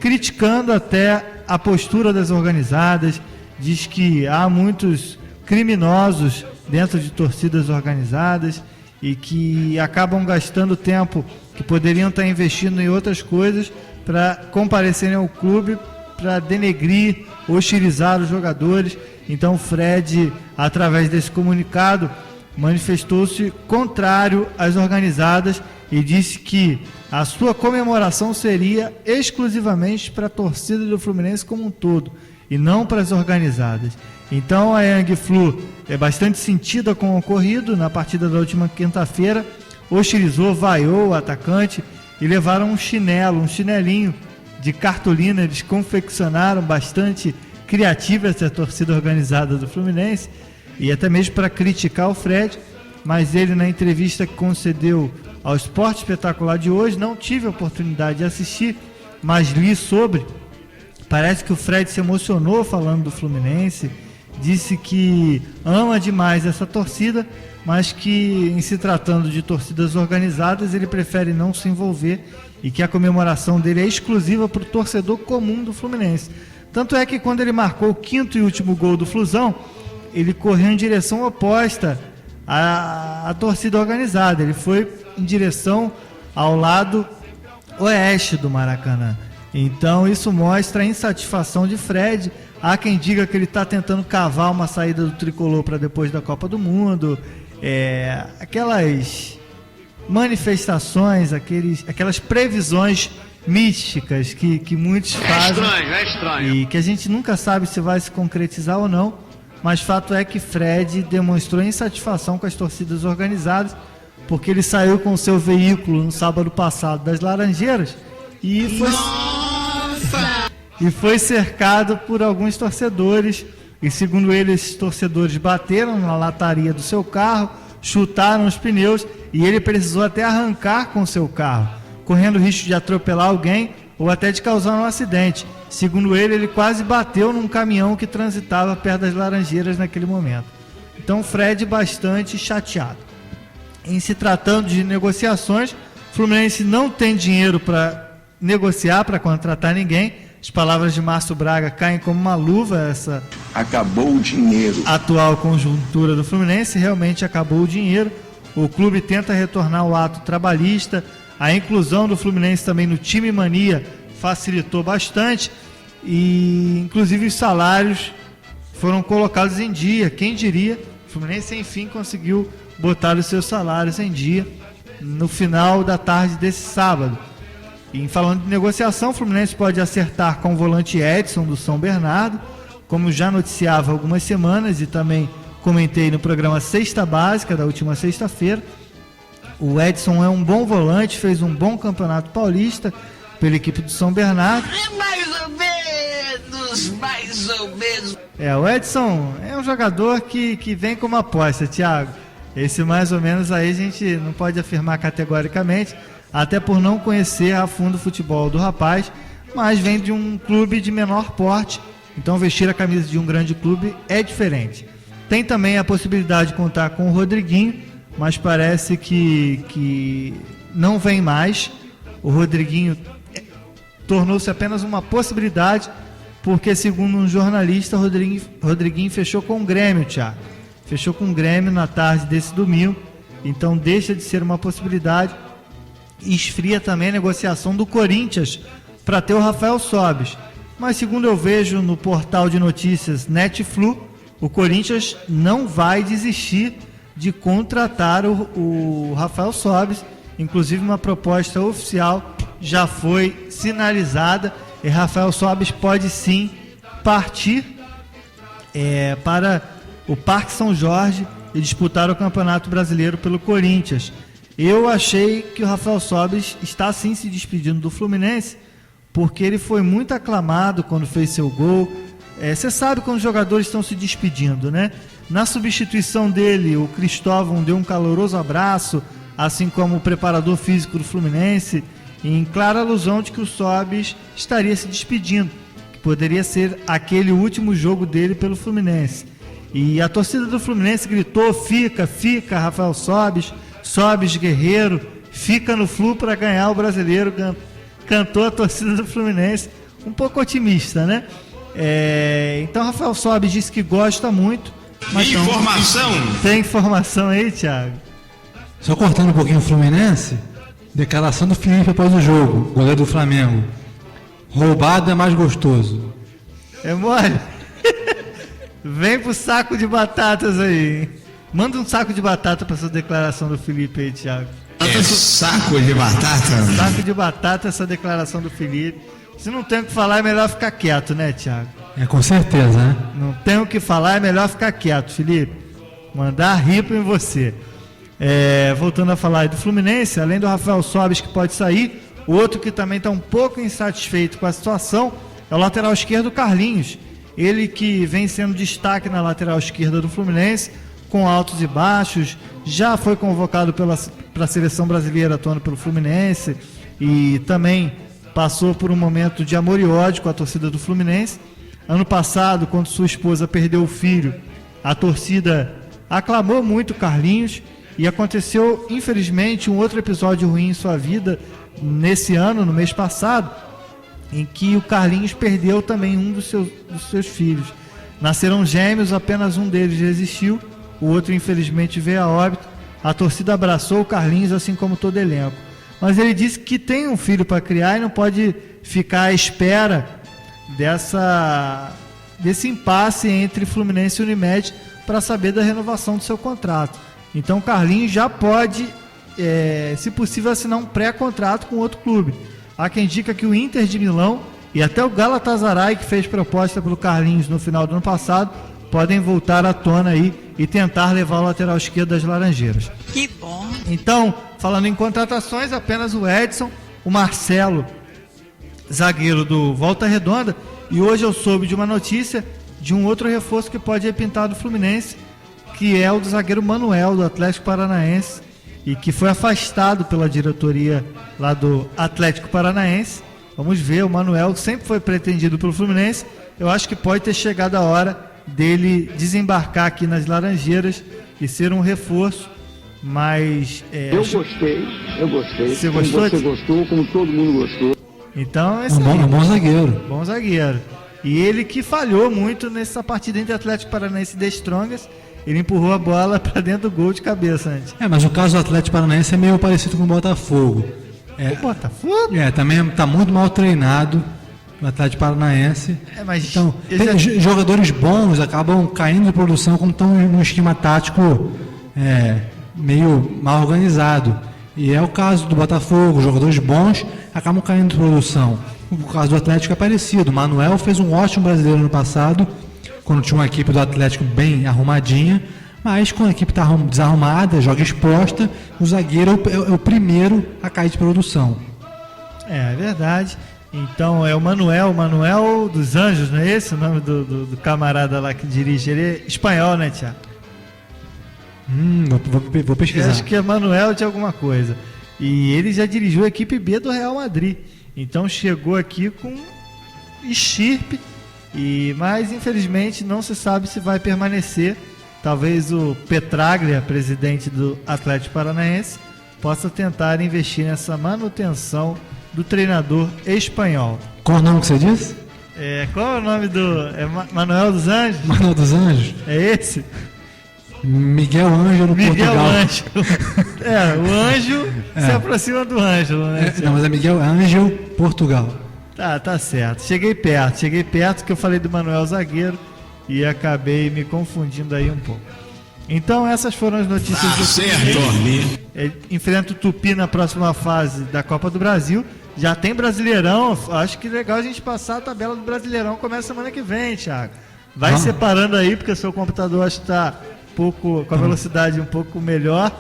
criticando até a postura das organizadas. Diz que há muitos criminosos dentro de torcidas organizadas e que acabam gastando tempo que poderiam estar investindo em outras coisas para comparecerem ao clube, para denegrir, hostilizar os jogadores. Então o Fred, através desse comunicado, manifestou-se contrário às organizadas e disse que a sua comemoração seria exclusivamente para a torcida do Fluminense como um todo e não para as organizadas. Então a Young Flu é bastante sentida com o ocorrido na partida da última quinta-feira, hostilizou, vaiou o atacante e levaram um chinelinho de cartolina. Eles confeccionaram bastante criativa essa torcida organizada do Fluminense e até mesmo para criticar o Fred, mas ele, na entrevista que concedeu ao Esporte Espetacular de hoje, não tive a oportunidade de assistir, mas li sobre. Parece que o Fred se emocionou falando do Fluminense, disse que ama demais essa torcida, mas que, em se tratando de torcidas organizadas, ele prefere não se envolver e que a comemoração dele é exclusiva para o torcedor comum do Fluminense. Tanto é que quando ele marcou o quinto e último gol do Flusão, ele correu em direção oposta à torcida organizada. Ele foi em direção ao lado oeste do Maracanã. Então isso mostra a insatisfação de Fred. Há quem diga que ele está tentando cavar uma saída do tricolor para depois da Copa do Mundo. Aquelas manifestações, aquelas previsões místicas que muitos fazem. É estranho. E que a gente nunca sabe se vai se concretizar ou não. Mas fato é que Fred demonstrou insatisfação com as torcidas organizadas, porque ele saiu com o seu veículo no sábado passado das Laranjeiras e foi cercado por alguns torcedores. E segundo ele, esses torcedores bateram na lataria do seu carro, chutaram os pneus e ele precisou até arrancar com o seu carro, correndo risco de atropelar alguém ou até de causar um acidente. Segundo ele quase bateu num caminhão que transitava perto das Laranjeiras naquele momento. Então Fred bastante chateado. Em se tratando de negociações, o Fluminense não tem dinheiro para negociar, para contratar ninguém. As palavras de Márcio Braga caem como uma luva. Essa acabou o dinheiro. Atual conjuntura do Fluminense, realmente acabou o dinheiro. O clube tenta retornar ao ato trabalhista. A inclusão do Fluminense também no Time Mania facilitou bastante e inclusive os salários foram colocados em dia. Quem diria, o Fluminense enfim conseguiu botar os seus salários em dia no final da tarde desse sábado. E falando de negociação, o Fluminense pode acertar com o volante Edson do São Bernardo, como já noticiava há algumas semanas e também comentei no programa Sexta Básica da última sexta-feira. O Edson é um bom volante, fez um bom campeonato paulista pela equipe do São Bernardo. Mais ou menos. O Edson é um jogador que vem como aposta, Thiago. Esse mais ou menos aí a gente não pode afirmar categoricamente, até por não conhecer a fundo o futebol do rapaz, mas vem de um clube de menor porte, então vestir a camisa de um grande clube é diferente. Tem também a possibilidade de contar com o Rodriguinho, mas parece que não vem mais. O Rodriguinho tornou-se apenas uma possibilidade, porque segundo um jornalista, Rodriguinho fechou com o Grêmio, Thiago. Fechou com o Grêmio na tarde desse domingo, então deixa de ser uma possibilidade. Esfria também a negociação do Corinthians para ter o Rafael Sobis. Mas segundo eu vejo no portal de notícias Netflu, o Corinthians não vai desistir de contratar o Rafael Sobis. Inclusive uma proposta oficial já foi sinalizada e Rafael Sobis pode sim partir para o Parque São Jorge e disputar o Campeonato Brasileiro pelo Corinthians. Eu achei que o Rafael Sobis está sim se despedindo do Fluminense, porque ele foi muito aclamado quando fez seu gol. Você sabe quando os jogadores estão se despedindo, né? Na substituição dele, o Cristóvão deu um caloroso abraço, assim como o preparador físico do Fluminense, em clara alusão de que o Sobis estaria se despedindo, que poderia ser aquele último jogo dele pelo Fluminense. E a torcida do Fluminense gritou: fica, Rafael Sobis, Sobis guerreiro, fica no Flu para ganhar o Brasileiro. Cantou a torcida do Fluminense, um pouco otimista, né? Então Rafael Sobis disse que gosta muito. Mas informação! Tem informação aí, Thiago? Só cortando um pouquinho o Fluminense, declaração do Felipe após o jogo, goleiro do Flamengo: roubado é mais gostoso. É mole? Vem pro saco de batatas aí, hein? Manda um saco de batata pra essa declaração do Felipe aí, Thiago. Saco de batata? Saco de batata essa declaração do Felipe. Se não tem o que falar, é melhor ficar quieto, né, Thiago? Com certeza, né? Não tem o que falar, é melhor ficar quieto, Felipe. Mandar ripo em você. Voltando a falar aí do Fluminense, além do Rafael Sobis que pode sair, o outro que também está um pouco insatisfeito com a situação é o lateral esquerdo Carlinhos. Ele que vem sendo destaque na lateral esquerda do Fluminense, com altos e baixos, já foi convocado para a seleção brasileira atuando pelo Fluminense e também passou por um momento de amor e ódio com a torcida do Fluminense. Ano passado, quando sua esposa perdeu o filho, a torcida aclamou muito Carlinhos e aconteceu, infelizmente, um outro episódio ruim em sua vida nesse ano, no mês passado, em que o Carlinhos perdeu também um dos seus filhos. Nasceram gêmeos, apenas um deles resistiu, o outro infelizmente veio a óbito. A torcida abraçou o Carlinhos, assim como todo elenco. Mas ele disse que tem um filho para criar e não pode ficar à espera desse impasse entre Fluminense e Unimed para saber da renovação do seu contrato. Então o Carlinhos já pode, se possível, assinar um pré-contrato com outro clube. Há quem diga que o Inter de Milão e até o Galatasaray, que fez proposta pelo Carlinhos no final do ano passado, podem voltar à tona aí e tentar levar o lateral esquerdo das Laranjeiras. Que bom! Então, falando em contratações, apenas o Edson, o Marcelo, zagueiro do Volta Redonda, e hoje eu soube de uma notícia de um outro reforço que pode repintar do Fluminense, que é o do zagueiro Manuel, do Atlético Paranaense, e que foi afastado pela diretoria lá do Atlético Paranaense. Vamos ver, o Manuel sempre foi pretendido pelo Fluminense. Eu acho que pode ter chegado a hora dele desembarcar aqui nas Laranjeiras e ser um reforço, mas... Eu gostei. Você gostou? Como você gostou, como todo mundo gostou. Então, um bom zagueiro. Bom zagueiro. E ele que falhou muito nessa partida entre Atlético Paranaense e The Strongest. Ele empurrou a bola para dentro do gol de cabeça antes. Mas o caso do Atlético Paranaense é meio parecido com o Botafogo. O Botafogo? Também está muito mal treinado o Atlético Paranaense. Então, jogadores bons acabam caindo de produção quando estão num esquema tático meio mal organizado. E é o caso do Botafogo, jogadores bons acabam caindo de produção. O caso do Atlético é parecido. O Manuel fez um ótimo brasileiro no passado, quando tinha uma equipe do Atlético bem arrumadinha, mas quando a equipe está desarrumada, joga exposta, o zagueiro é o primeiro a cair de produção. É verdade. Então é o Manuel dos Anjos, não é esse o nome do camarada lá que dirige? Ele é espanhol, né, Thiago? Vou pesquisar. Eu acho que é Manuel de alguma coisa. E ele já dirigiu a equipe B do Real Madrid. Então chegou aqui com estirpe, mas infelizmente não se sabe se vai permanecer. Talvez o Petraglia, presidente do Atlético Paranaense, possa tentar investir nessa manutenção do treinador espanhol. Qual o nome que você disse? Qual é o nome do... Manuel dos Anjos? Manuel dos Anjos? É esse? Miguel Ângelo, Portugal. O Anjo se aproxima do Ângelo, né? Não, mas é Miguel Ângelo, Portugal. Tá certo. Cheguei perto que eu falei do Manuel zagueiro e acabei me confundindo aí um pouco. Então essas foram as notícias do certo. Enfrenta o Tupi na próxima fase da Copa do Brasil. Já tem Brasileirão. Acho que legal a gente passar a tabela do Brasileirão. Começa semana que vem, Thiago. Vai separando aí, porque o seu computador acho que está com a velocidade um pouco melhor.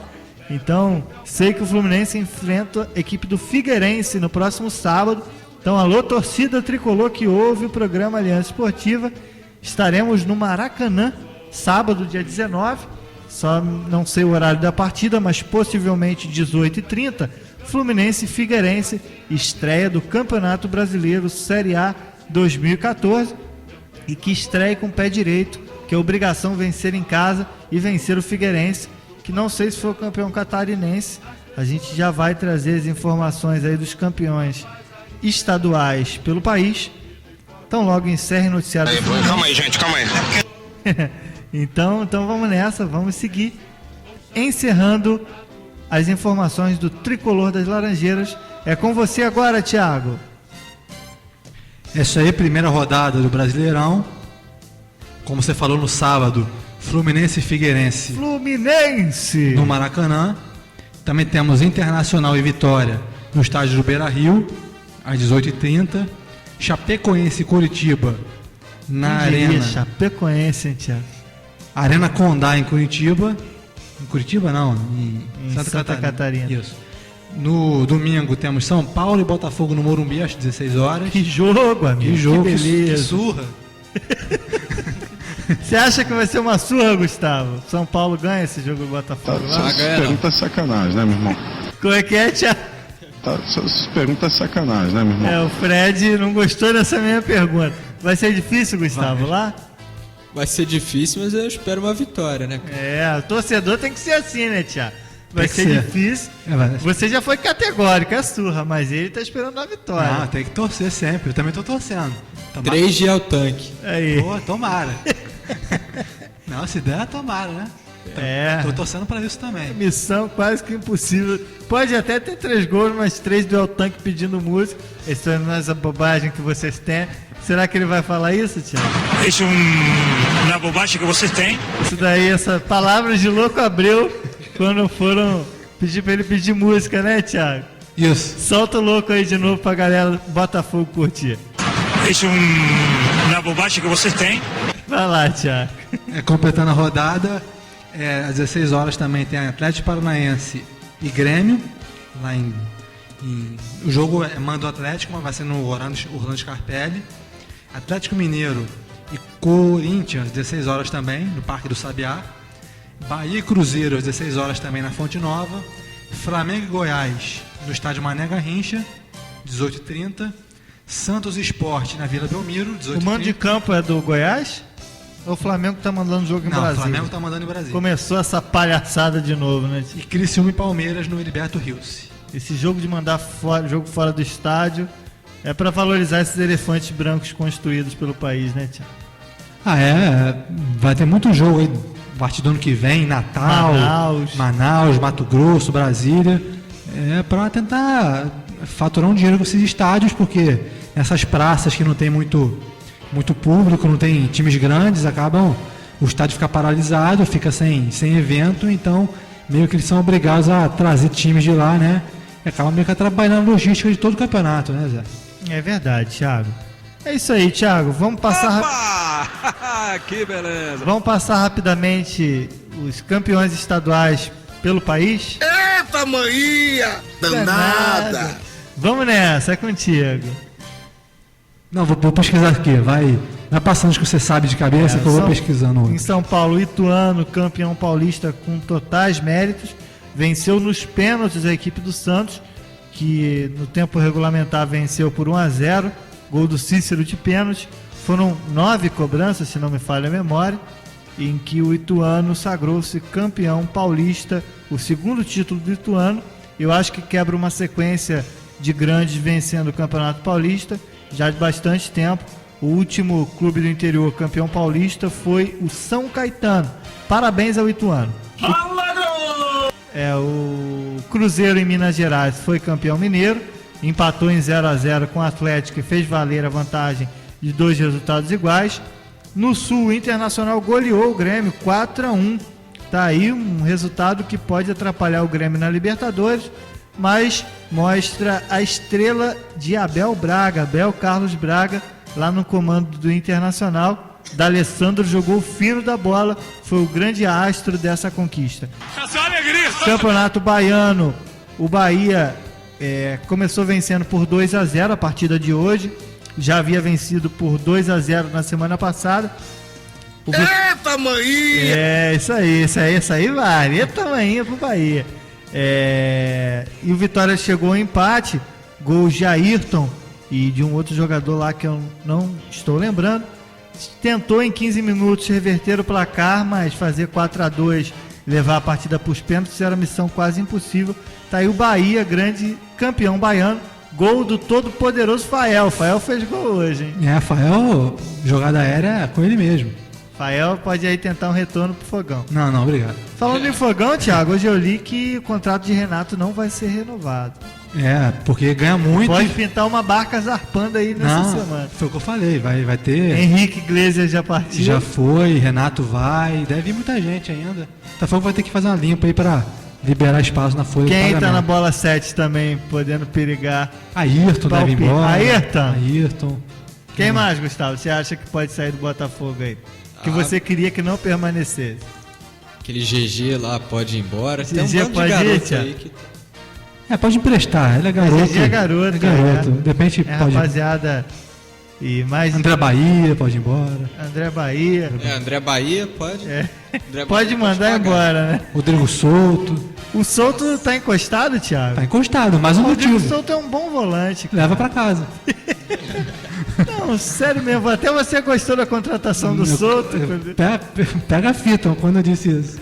Então, sei que o Fluminense enfrenta a equipe do Figueirense no próximo sábado. Então, alô, torcida tricolor que ouve o programa Aliança Esportiva. Estaremos no Maracanã, sábado, dia 19. Só não sei o horário da partida, mas possivelmente 18h30. Fluminense e Figueirense, estreia do Campeonato Brasileiro Série A 2014. E que estreia com o pé direito, que é obrigação vencer em casa e vencer o Figueirense, que não sei se foi o campeão catarinense. A gente já vai trazer as informações aí dos campeões estaduais pelo país. Então logo encerre o noticiário. Calma aí, gente, calma aí. Então vamos nessa, vamos seguir. Encerrando as informações do Tricolor das Laranjeiras. É com você agora, Thiago. Essa aí, primeira rodada do Brasileirão. Como você falou no sábado, Fluminense e Figueirense. Fluminense! No Maracanã. Também temos Internacional e Vitória no estádio do Beira-Rio, às 18h30. Chapecoense e Curitiba na Arena. Chapecoense, hein, Thiago? Arena Condá em Curitiba. Em Curitiba não, em Santa Catarina. Isso. No domingo temos São Paulo e Botafogo no Morumbi às 16 horas. Que jogo, amigo. Que jogo, que beleza. Que surra. Você acha que vai ser uma surra, Gustavo? São Paulo ganha esse jogo do Botafogo? Pergunta sacanagem, né, meu irmão? Como é que é, Thiago? Pergunta sacanagem, né, meu irmão? O Fred não gostou dessa minha pergunta. Vai ser difícil, Gustavo, lá? Vai ser difícil, mas eu espero uma vitória, né? O torcedor tem que ser assim, né, Thiago? Vai ser difícil. Você já foi categórico, é surra, mas ele tá esperando a vitória. Não, tem que torcer sempre. Eu também tô torcendo. 3G ao tanque. Aí. Pô, tomara. Não, se der, tomara, né? Tô torcendo pra isso também. Missão quase que impossível. Pode até ter 3 gols, mas 3 do El Tanque pedindo música. Isso é essa bobagem que vocês têm. Será que ele vai falar isso, Thiago? Isso na bobagem que vocês têm. Isso daí, essa palavras de louco Abreu, quando foram pedir pra ele pedir música, né, Thiago? Isso. Solta o louco aí de novo pra galera do Botafogo curtir. Isso na bobagem que vocês têm. Vai lá, Thiago. Completando a rodada, às 16 horas também tem Atlético Paranaense e Grêmio, lá o jogo é mando Atlético, mas vai ser no Orlando Scarpelli. Atlético Mineiro e Corinthians, às 16 horas também, no Parque do Sabiá. Bahia e Cruzeiro, às 16 horas também na Fonte Nova. Flamengo e Goiás, no estádio Mané Garrincha, 18h30. Santos e Sport na Vila Belmiro, 18h30. O mando de campo é do Goiás? Ou o Flamengo tá mandando jogo em Brasília? Não, o Flamengo tá mandando em Brasília. Começou palhaçada de novo, né? E Criciúma e Palmeiras no Heriberto Rios. Esse jogo de mandar jogo fora do estádio é para valorizar esses elefantes brancos construídos pelo país, né, Tiago? Vai ter muito jogo aí a partir do ano que vem, Natal, Manaus, Mato Grosso, Brasília. Para tentar faturar um dinheiro com esses estádios, porque nessas praças que não tem muito público, não tem times grandes, o estádio fica paralisado, fica sem evento, então meio que eles são obrigados a trazer times de lá, né? E acaba meio que atrapalhando a logística de todo o campeonato, né, Zé? É verdade, Thiago. É isso aí, Thiago. Vamos passar. Que beleza. Vamos passar rapidamente os campeões estaduais pelo país. Eita, manhia! Danada! Vamos nessa, é contigo. Não, vou pesquisar aqui. Vai passando os que você sabe de cabeça que eu vou pesquisando. Em São Paulo, Ituano, campeão paulista com totais méritos, venceu nos pênaltis a equipe do Santos, que no tempo regulamentar venceu por 1-0, gol do Cícero de pênalti. Foram 9 cobranças, se não me falha a memória, em que o Ituano sagrou-se campeão paulista, o segundo título do Ituano. Eu acho que quebra uma sequência de grandes vencendo o Campeonato Paulista já de bastante tempo. O último clube do interior campeão paulista foi o São Caetano. Parabéns ao Ituano. O Cruzeiro em Minas Gerais foi campeão mineiro. empatou em 0-0 com o Atlético e fez valer a vantagem de 2 resultados iguais. No Sul, o Internacional goleou o Grêmio 4-1. Tá aí um resultado que pode atrapalhar o Grêmio na Libertadores, mas mostra a estrela de Abel Carlos Braga, lá no comando do Internacional. D'Alessandro jogou fino da bola, foi o grande astro dessa conquista. Campeonato Baiano, o Bahia começou vencendo por 2-0 a partida de hoje, já havia vencido por 2-0 na semana passada. Eita, maninha! Isso aí vale. Eita, maninha pro Bahia. E o Vitória chegou ao empate, gol de Ayrton e de um outro jogador lá que eu não estou lembrando. Tentou em 15 minutos reverter o placar, mas fazer 4-2, levar a partida para os pênaltis era missão quase impossível. Tá aí o Bahia, grande campeão baiano. Gol do todo poderoso Fael. Fael fez gol hoje, hein? Fael, jogada aérea com ele mesmo. Fael pode aí tentar um retorno pro Fogão. Não, obrigado. Falando em Fogão, Thiago, hoje eu li que o contrato de Renato não vai ser renovado. Porque ganha muito. Pode pintar uma barca zarpando aí nessa semana. Foi o que eu falei, vai ter. Henrique Iglesias já partiu. Já foi, Renato vai, deve ir muita gente ainda. Botafogo vai ter que fazer uma limpa aí pra liberar espaço na folha de pagamento. Quem tá na bola 7 também, podendo perigar? Ayrton deve ir embora. Ayrton. Quem mais, Gustavo? Você acha que pode sair do Botafogo aí? Que você queria que não permanecesse? Aquele GG lá pode ir embora. GG tem um bando de garoto aí que... pode emprestar, ele é garoto. GG é garoto. De repente pode... rapaziada... E mais... André Bahia pode ir embora. André Bahia pode. Pode mandar embora, né? Rodrigo Souto. O Souto tá encostado, Thiago? Tá encostado, mas um motivo. O Rodrigo Souto é um bom volante. Leva pra casa. Não, sério mesmo. Até você gostou da contratação do Souto. Pega a fita quando eu disse isso.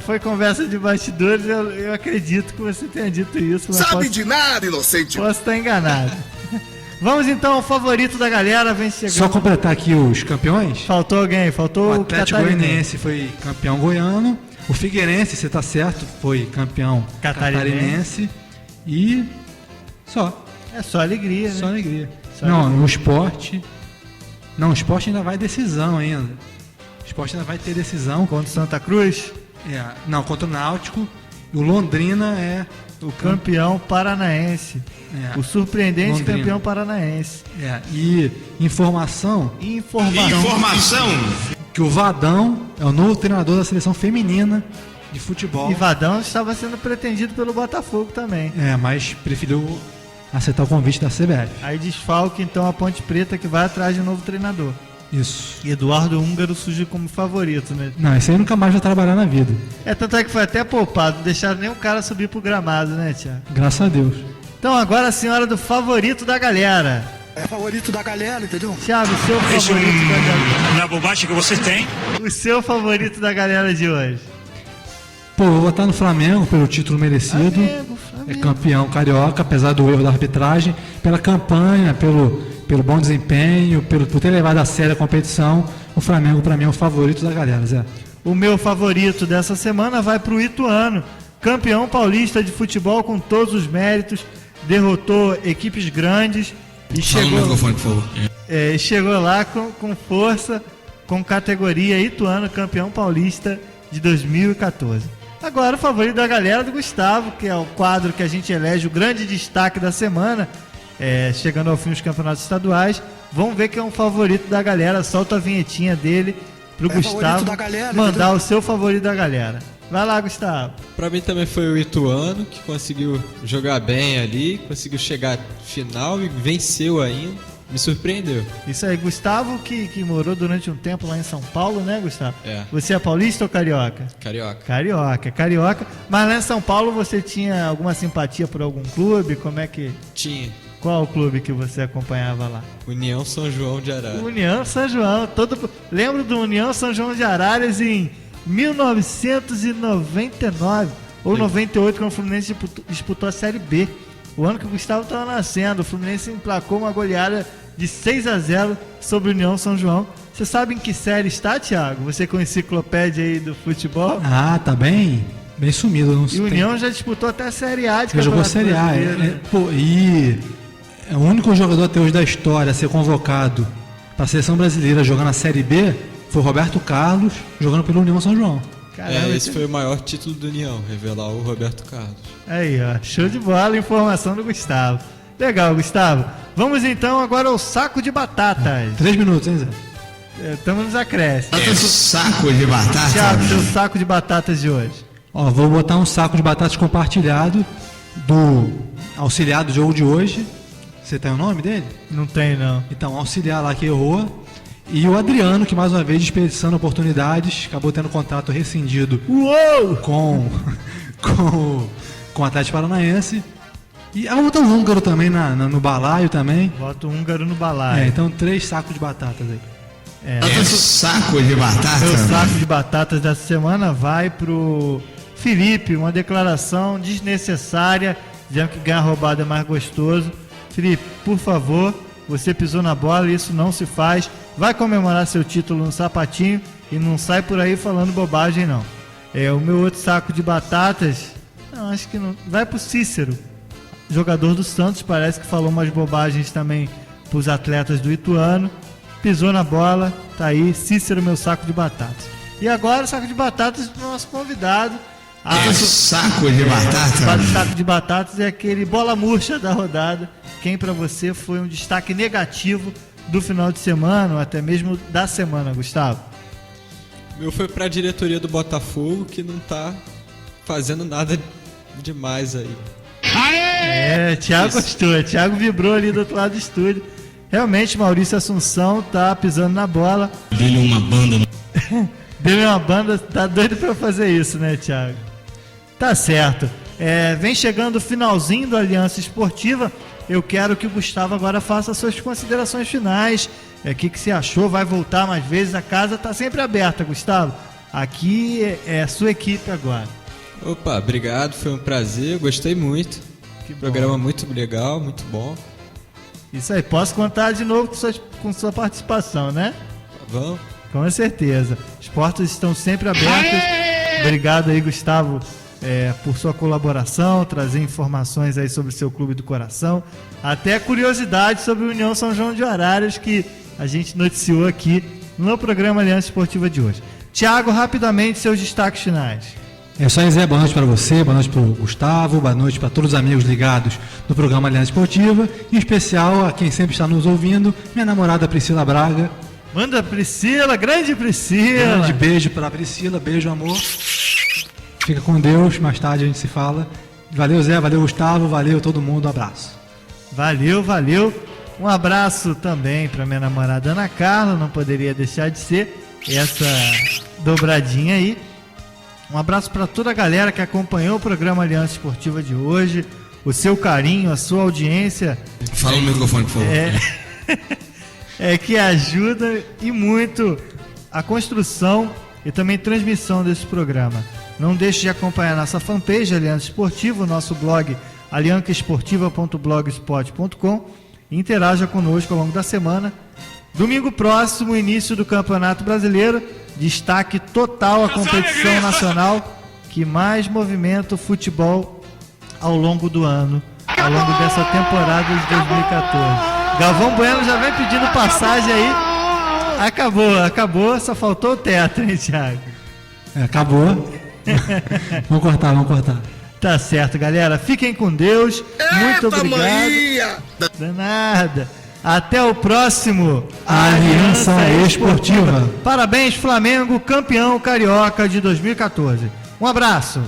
Foi conversa de bastidores. Eu acredito que você tenha dito isso. Sabe de nada, inocente. Posso estar enganado. Vamos então ao favorito da galera, vem chegando. Só completar aqui os campeões. Faltou alguém, o Atlético Goianiense foi campeão goiano. O Figueirense, você tá certo, foi campeão catarinense. E só. É só alegria, Só né? alegria. Não, o Sport... Não, o Sport ainda vai decisão ainda. O Sport ainda vai ter decisão. Contra o Santa Cruz? Não, contra o Náutico. O Londrina é... O campeão paranaense. O surpreendente Londrina. Campeão paranaense. E informação. Que o Vadão é o novo treinador da seleção feminina de futebol. E Vadão estava sendo pretendido pelo Botafogo também. Mas preferiu aceitar o convite da CBF. Aí desfalque então a Ponte Preta, que vai atrás de um novo treinador. Isso. E Eduardo Húngaro surge como favorito, né? Não, esse aí nunca mais vai trabalhar na vida. Tanto é que foi até poupado, não deixaram nem o cara subir pro gramado, né, Thiago? Graças a Deus. Então agora a senhora do favorito da galera. Favorito da galera, entendeu? Thiago, o seu favorito da galera. Na bobagem que você tem. O seu favorito da galera de hoje. Eu vou votar no Flamengo pelo título merecido. Flamengo. É campeão carioca, apesar do erro da arbitragem, pela campanha, pelo bom desempenho, por ter levado a sério a competição. O Flamengo, para mim, é o favorito da galera, Zé. O meu favorito dessa semana vai para o Ituano, campeão paulista de futebol com todos os méritos, derrotou equipes grandes e chegou lá com força, com categoria. Ituano, campeão paulista de 2014. Agora o favorito da galera do Gustavo, que é o quadro que a gente elege o grande destaque da semana, chegando ao fim dos campeonatos estaduais. Vamos ver quem é um favorito da galera. Solta a vinhetinha dele pro Gustavo mandar o seu favorito da galera. Vai lá, Gustavo. Pra mim também foi o Ituano, que conseguiu jogar bem ali, conseguiu chegar final e venceu ainda. Me surpreendeu. Isso aí, Gustavo que morou durante um tempo lá em São Paulo, né, Gustavo? Você é paulista ou carioca? Carioca. Mas lá em São Paulo você tinha alguma simpatia por algum clube? Como é que... Tinha. Qual o clube que você acompanhava lá? União São João de Araras. União São João. Lembro do União São João de Araras em 1999 ou 98, quando o Fluminense disputou a Série B. O ano que o Gustavo estava nascendo, o Fluminense emplacou uma goleada de 6-0 sobre o União São João. Você sabe em que série está, Thiago? Você com a enciclopédia aí do futebol? Tá bem. Bem sumido. Não E o União já disputou até a Série A de já jogou a Série A. E é o único jogador até hoje da história a ser convocado para a seleção brasileira jogando a Série B foi o Roberto Carlos, jogando pelo União São João. Caramba, esse foi o maior título do União, revelar o Roberto Carlos. Aí, ó, show de bola, informação do Gustavo. Legal, Gustavo. Vamos então agora ao saco de batatas. 3 minutos, hein, Zé? Estamos nos acréscimos. Saco de batata. Thiago, seu saco de batatas de hoje. Ó, vou botar um saco de batatas compartilhado do auxiliar do jogo de hoje. Você tem o nome dele? Não tem, não. Então, auxiliar lá que errou. E o Adriano, que mais uma vez desperdiçando oportunidades, acabou tendo contrato rescindido com o Atlético Paranaense. E vou botar um húngaro também no balaio também. Bota o húngaro no balaio. Então 3 sacos de batatas aí. Saco de batata. Meu saco de batatas dessa semana vai pro Felipe, uma declaração desnecessária, dizendo que ganhar roubado é mais gostoso. Felipe, por favor, você pisou na bola e isso não se faz. Vai comemorar seu título no sapatinho e não sai por aí falando bobagem, não. O meu outro saco de batatas, não, acho que não. Vai pro Cícero, jogador do Santos, parece que falou umas bobagens também pros atletas do Ituano. Pisou na bola, tá aí, Cícero, meu saco de batatas. E agora o saco de batatas do nosso convidado. Saco de batata. O saco de batatas é aquele bola murcha da rodada. Quem pra você foi um destaque negativo do final de semana, ou até mesmo da semana, Gustavo? Meu foi pra diretoria do Botafogo, que não tá fazendo nada demais aí. Thiago gostou, Thiago vibrou ali do outro lado do estúdio. Realmente, Maurício Assunção tá pisando na bola. Dele uma banda. Dele uma banda, tá doido pra fazer isso, né, Thiago? Tá certo. Vem chegando o finalzinho do Aliança Esportiva. Eu quero que o Gustavo agora faça suas considerações finais. O que você achou? Vai voltar mais vezes? A casa tá sempre aberta, Gustavo. Aqui é a sua equipe agora. Opa, obrigado, foi um prazer, gostei muito. Programa muito legal, muito bom. Isso aí, posso contar de novo com sua participação, né? Vamos. Com certeza. As portas estão sempre abertas. Obrigado aí, Gustavo, por sua colaboração, trazer informações aí sobre o seu clube do coração. Até curiosidades sobre o União São João de Araras, que a gente noticiou aqui no programa Aliança Esportiva de hoje. Thiago, rapidamente, seus destaques finais. É só Zé, boa noite para você, boa noite para o Gustavo, boa noite para todos os amigos ligados no programa Aliança Esportiva, em especial a quem sempre está nos ouvindo, minha namorada Priscila Braga. Manda Priscila, grande Priscila. Grande beijo para Priscila, beijo, amor. Fica com Deus, mais tarde a gente se fala. Valeu, Zé, valeu, Gustavo, valeu todo mundo, um abraço. Valeu. Um abraço também para minha namorada Ana Carla, não poderia deixar de ser essa dobradinha aí. Um abraço para toda a galera que acompanhou o programa Aliança Esportiva de hoje, o seu carinho, a sua audiência. Fala no microfone, por favor. Que ajuda e muito a construção e também transmissão desse programa. Não deixe de acompanhar nossa fanpage Aliança Esportiva, o nosso blog aliancaesportiva.blogspot.com e interaja conosco ao longo da semana. Domingo próximo, início do Campeonato Brasileiro. Destaque total à competição nacional que mais movimenta o futebol ao longo do ano, ao longo dessa temporada de 2014. Galvão Bueno já vem pedindo passagem aí. Acabou, só faltou o teto, hein, Thiago? Acabou. Vamos cortar. Tá certo, galera. Fiquem com Deus. Muito obrigado. Danada. Até o próximo Aliança Esportiva. Parabéns, Flamengo, campeão carioca de 2014. Um abraço.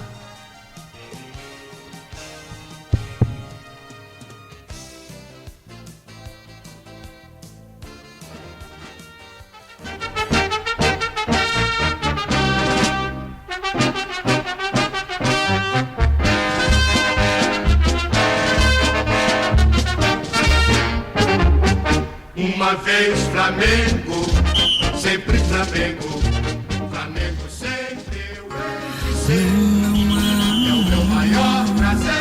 Uma vez Flamengo, sempre Flamengo. Flamengo sempre eu. É o meu maior prazer.